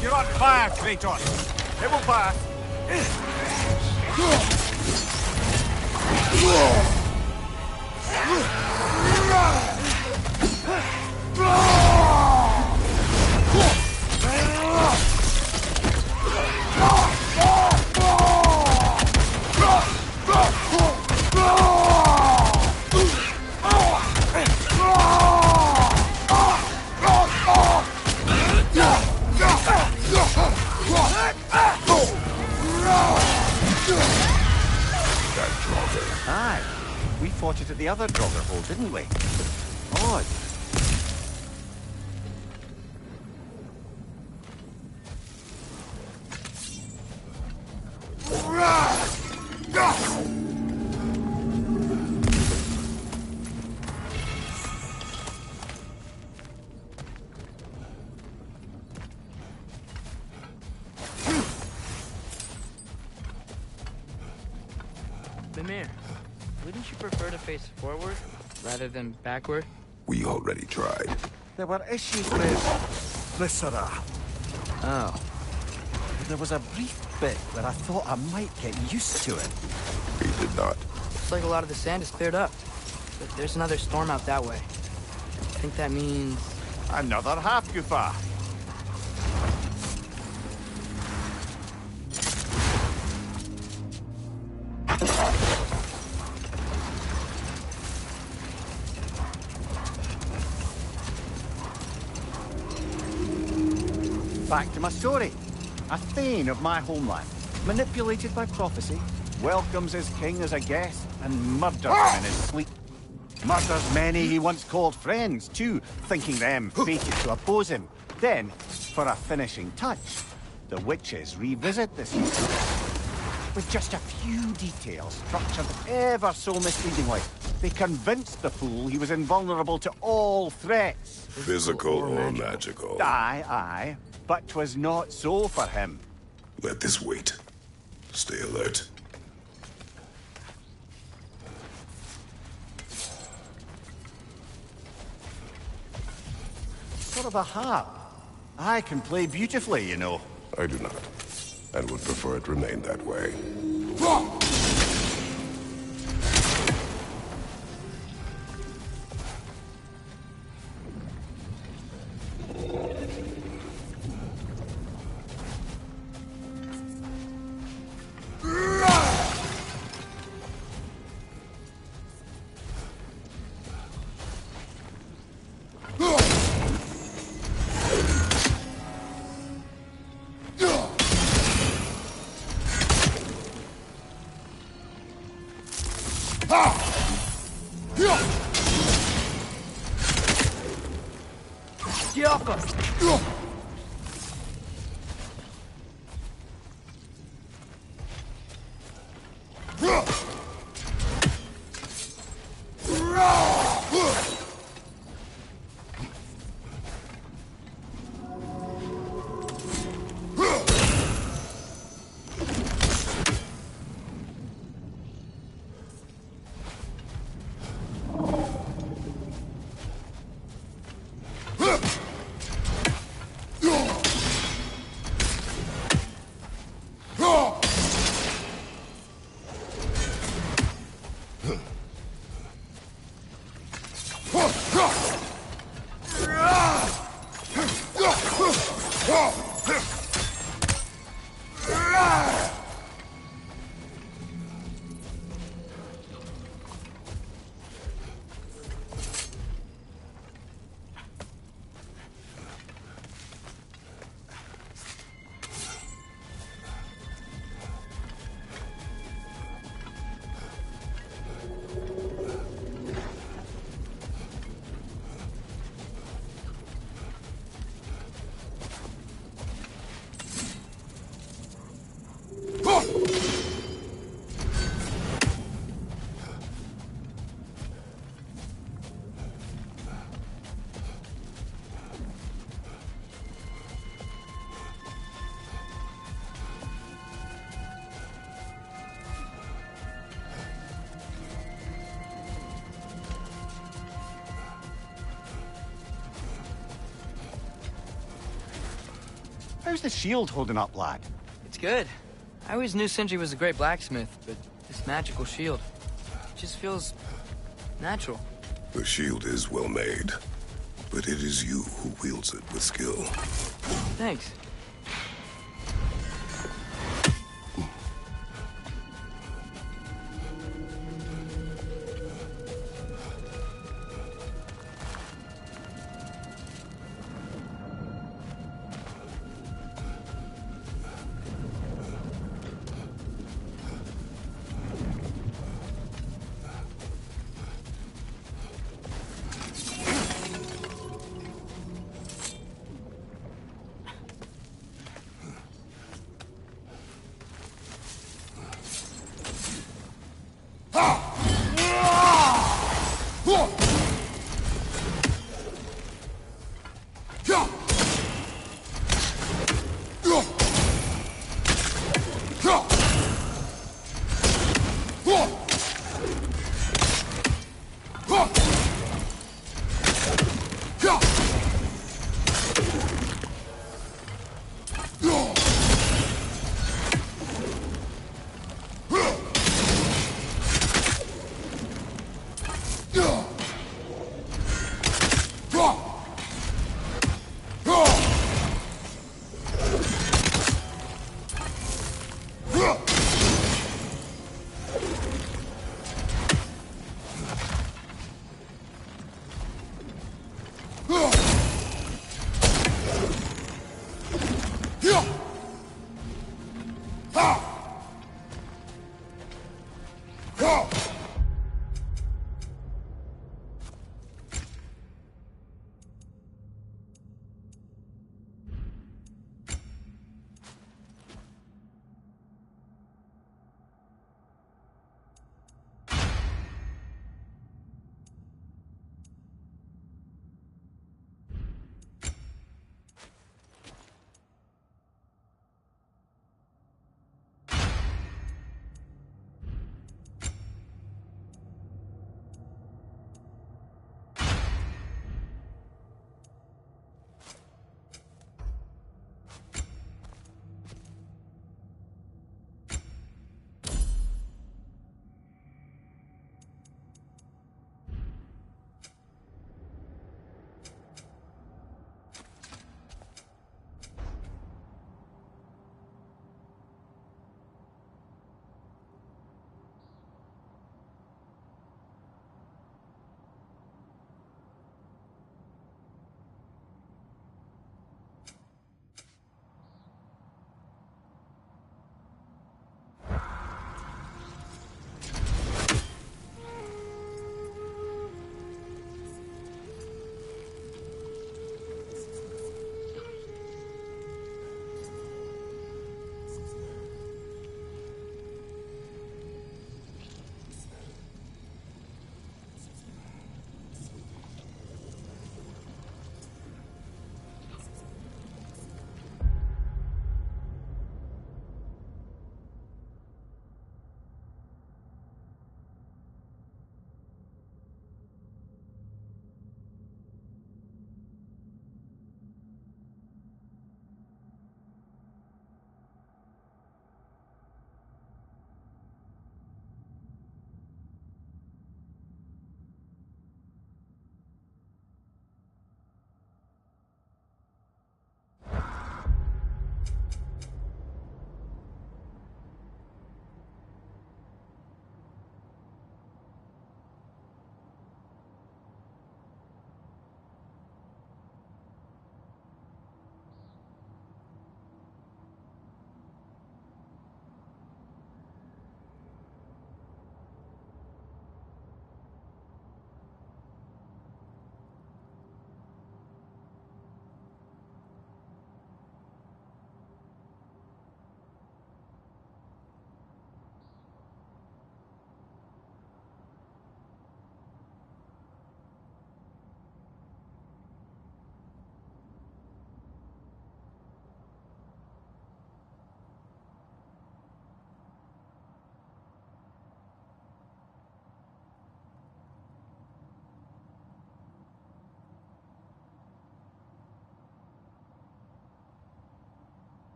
You're on fire, Kratos. It will pass. That Draugr. Aye. We fought it at the other Draugr hole, didn't we? Odd. Mimir, wouldn't you prefer to face forward rather than backward? We already tried. There were issues with Viscera. Oh. There was a brief bit where I thought I might get used to it. We did not. Looks like a lot of the sand is cleared up. But there's another storm out that way. I think that means... Another half Gufa. Back to my story. A Thane of my homeland, manipulated by prophecy, welcomes his king as a guest and murders him in his sleep. Murders many he once called friends, too, thinking them fated to oppose him. Then, for a finishing touch, the witches revisit this history with just a few details structured ever so misleadingly. They convinced the fool he was invulnerable to all threats. Physical or magical. Aye, aye. But 'twas not so for him. Let this wait. Stay alert. Sort of a harp. I can play beautifully, you know. I do not, and would prefer it remain that way. How's the shield holding up, lad? It's good. I always knew Sindri was a great blacksmith, but this magical shield, it just feels natural. The shield is well made, but it is you who wields it with skill. Thanks.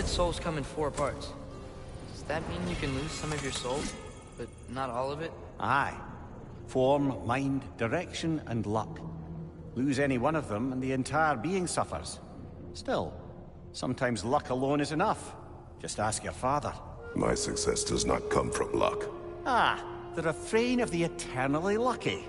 said souls come in 4 parts. Does that mean you can lose some of your soul, but not all of it? Aye. Form, mind, direction, and luck. Lose any one of them, and the entire being suffers. Still, sometimes luck alone is enough. Just ask your father. My success does not come from luck. Ah, the refrain of the eternally lucky.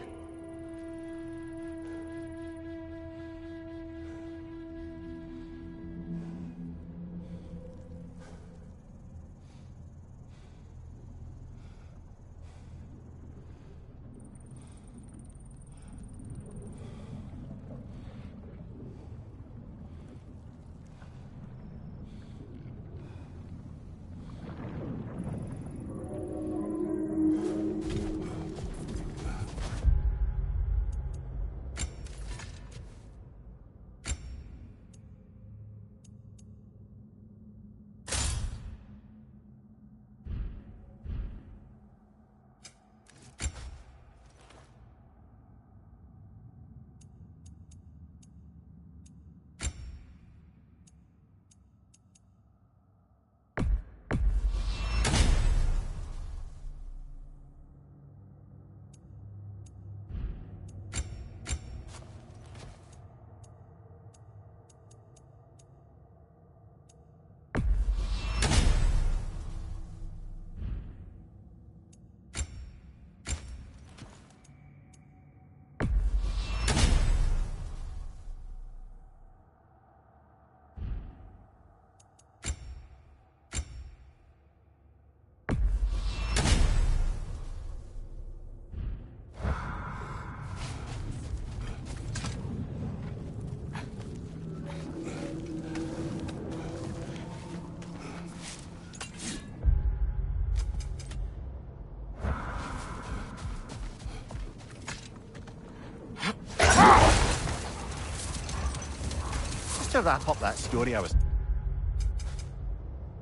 To wrap up that story I was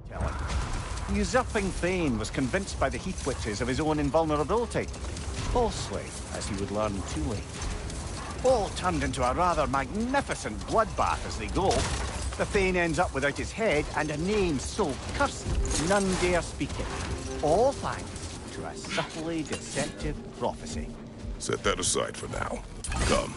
telling, the usurping Thane was convinced by the Heath Witches of his own invulnerability. Falsely, as he would learn too late. All turned into a rather magnificent bloodbath as they go. The Thane ends up without his head and a name so cursed none dare speak it. All thanks to a subtly deceptive prophecy. Set that aside for now. Come.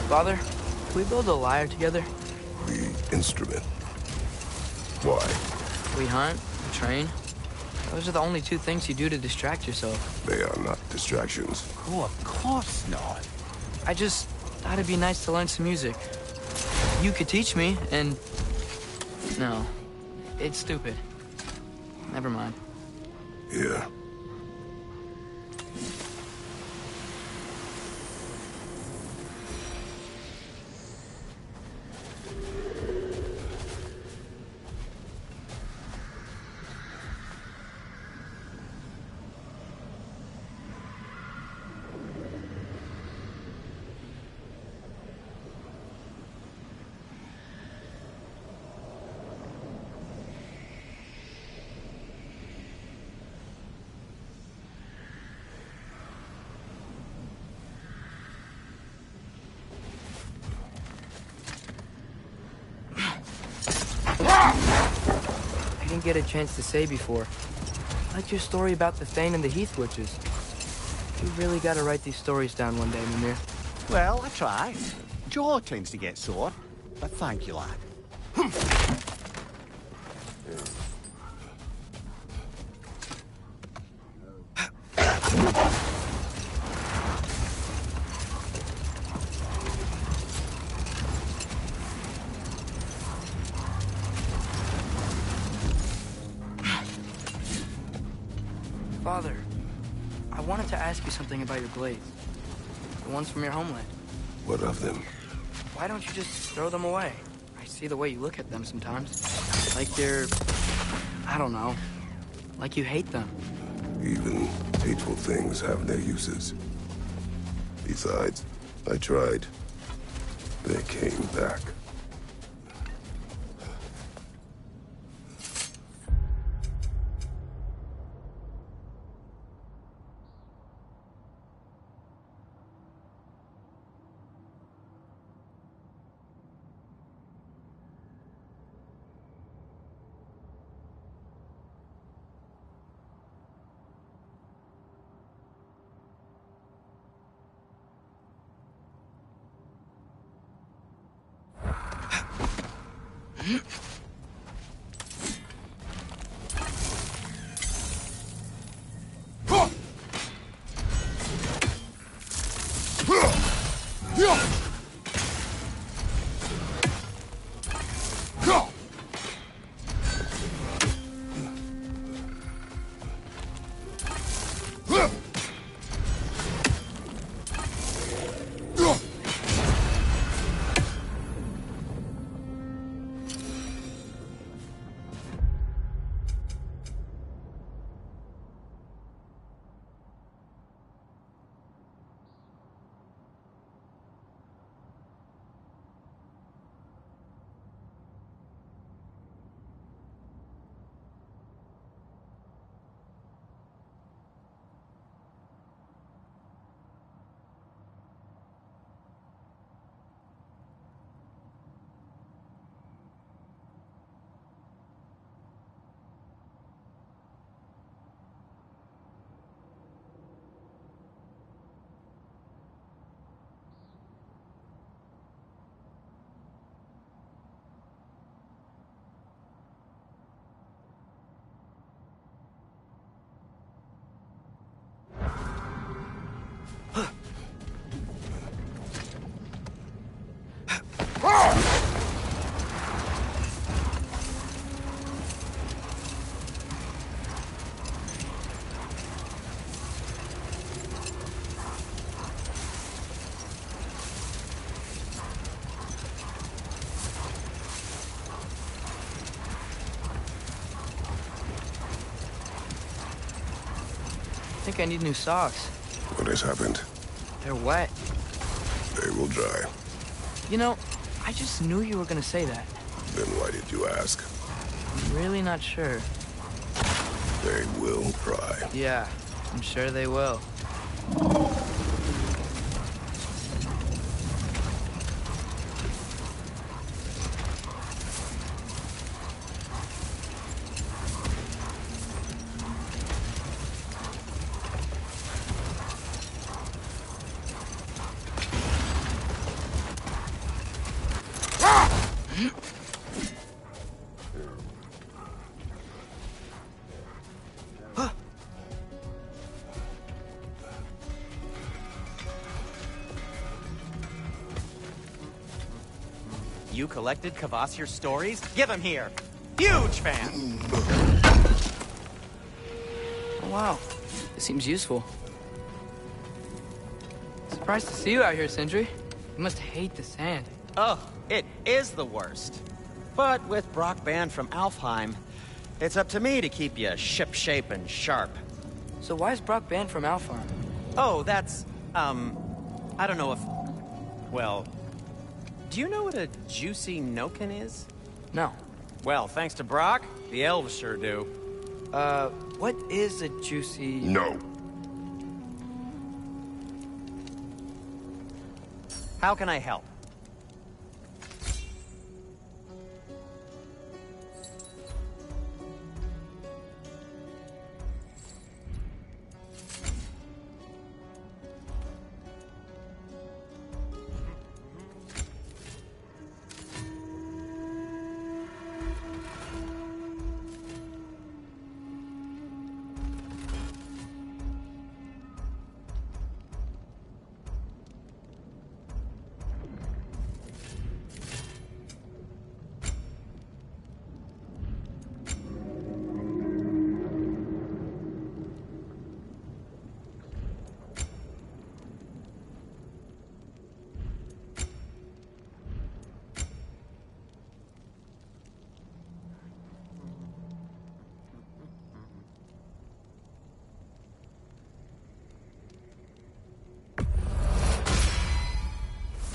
Father, can we build a lyre together? The instrument. Why? We hunt, train. Those are the only 2 things you do to distract yourself. They are not distractions. Oh, of course not. I just thought it'd be nice to learn some music. You could teach me, and... No, it's stupid. Never mind. Here. didn't get a chance to say before. I liked your story about the Thane and the Heath Witches. You really gotta write these stories down one day, Mimir. Well, I try. Jaw tends to get sore, but thank you, lad. Father, I wanted to ask you something about your blades. The ones from your homeland. What of them? Why don't you just throw them away? I see the way you look at them sometimes. Like you're... I don't know. Like you hate them. Even hateful things have their uses. Besides, I tried. They came back. I think I need new socks. What has happened? They're wet. They will dry. You know, I just knew you were gonna say that. Then why did you ask? I'm really not sure. They will dry. Yeah, I'm sure they will. You collected Kvasir's stories? Give him here! Huge fan! Oh, wow. This seems useful. Surprised to see you out here, Sindri. You must hate the sand. Oh, it is the worst. But with Brock banned from Alfheim, it's up to me to keep you ship-shape and sharp. So why is Brock banned from Alfheim? Oh, that's, I don't know if... Well, do you know what a juicy Noken is? No. Well, thanks to Brock, the elves sure do. What is a juicy... No. How can I help?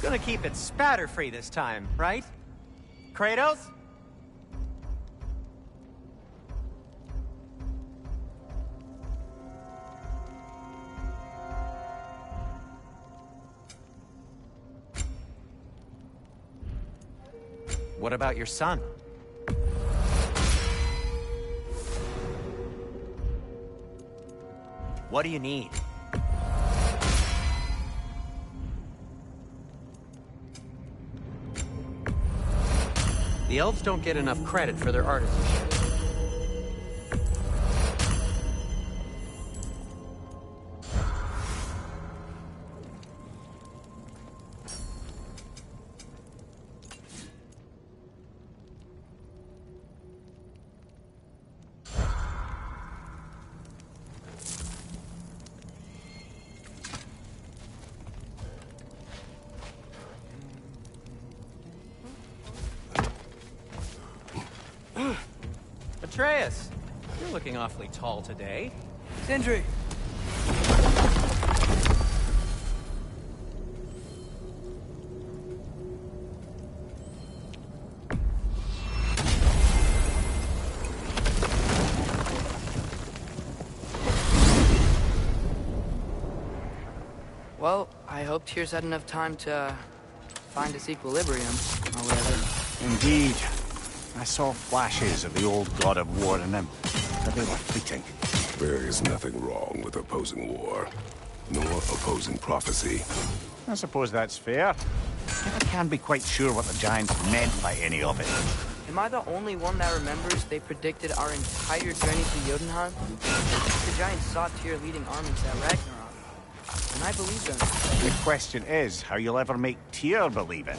Gonna keep it spatter-free this time, right? Kratos? What about your son? What do you need? The elves don't get enough credit for their artisanship. Atreus, you're looking awfully tall today. Sindri! Well, I hope Tyr's had enough time to find its equilibrium, or whatever. Indeed. I saw flashes of the old god of war in him, but they were fleeting. There is nothing wrong with opposing war, nor opposing prophecy. I suppose that's fair. I can't be quite sure what the Giants meant by any of it. Am I the only one that remembers they predicted our entire journey to Jotunheim? The Giants saw Tyr leading armies at Ragnarok, and I believe them. The question is how you'll ever make Tyr believe it.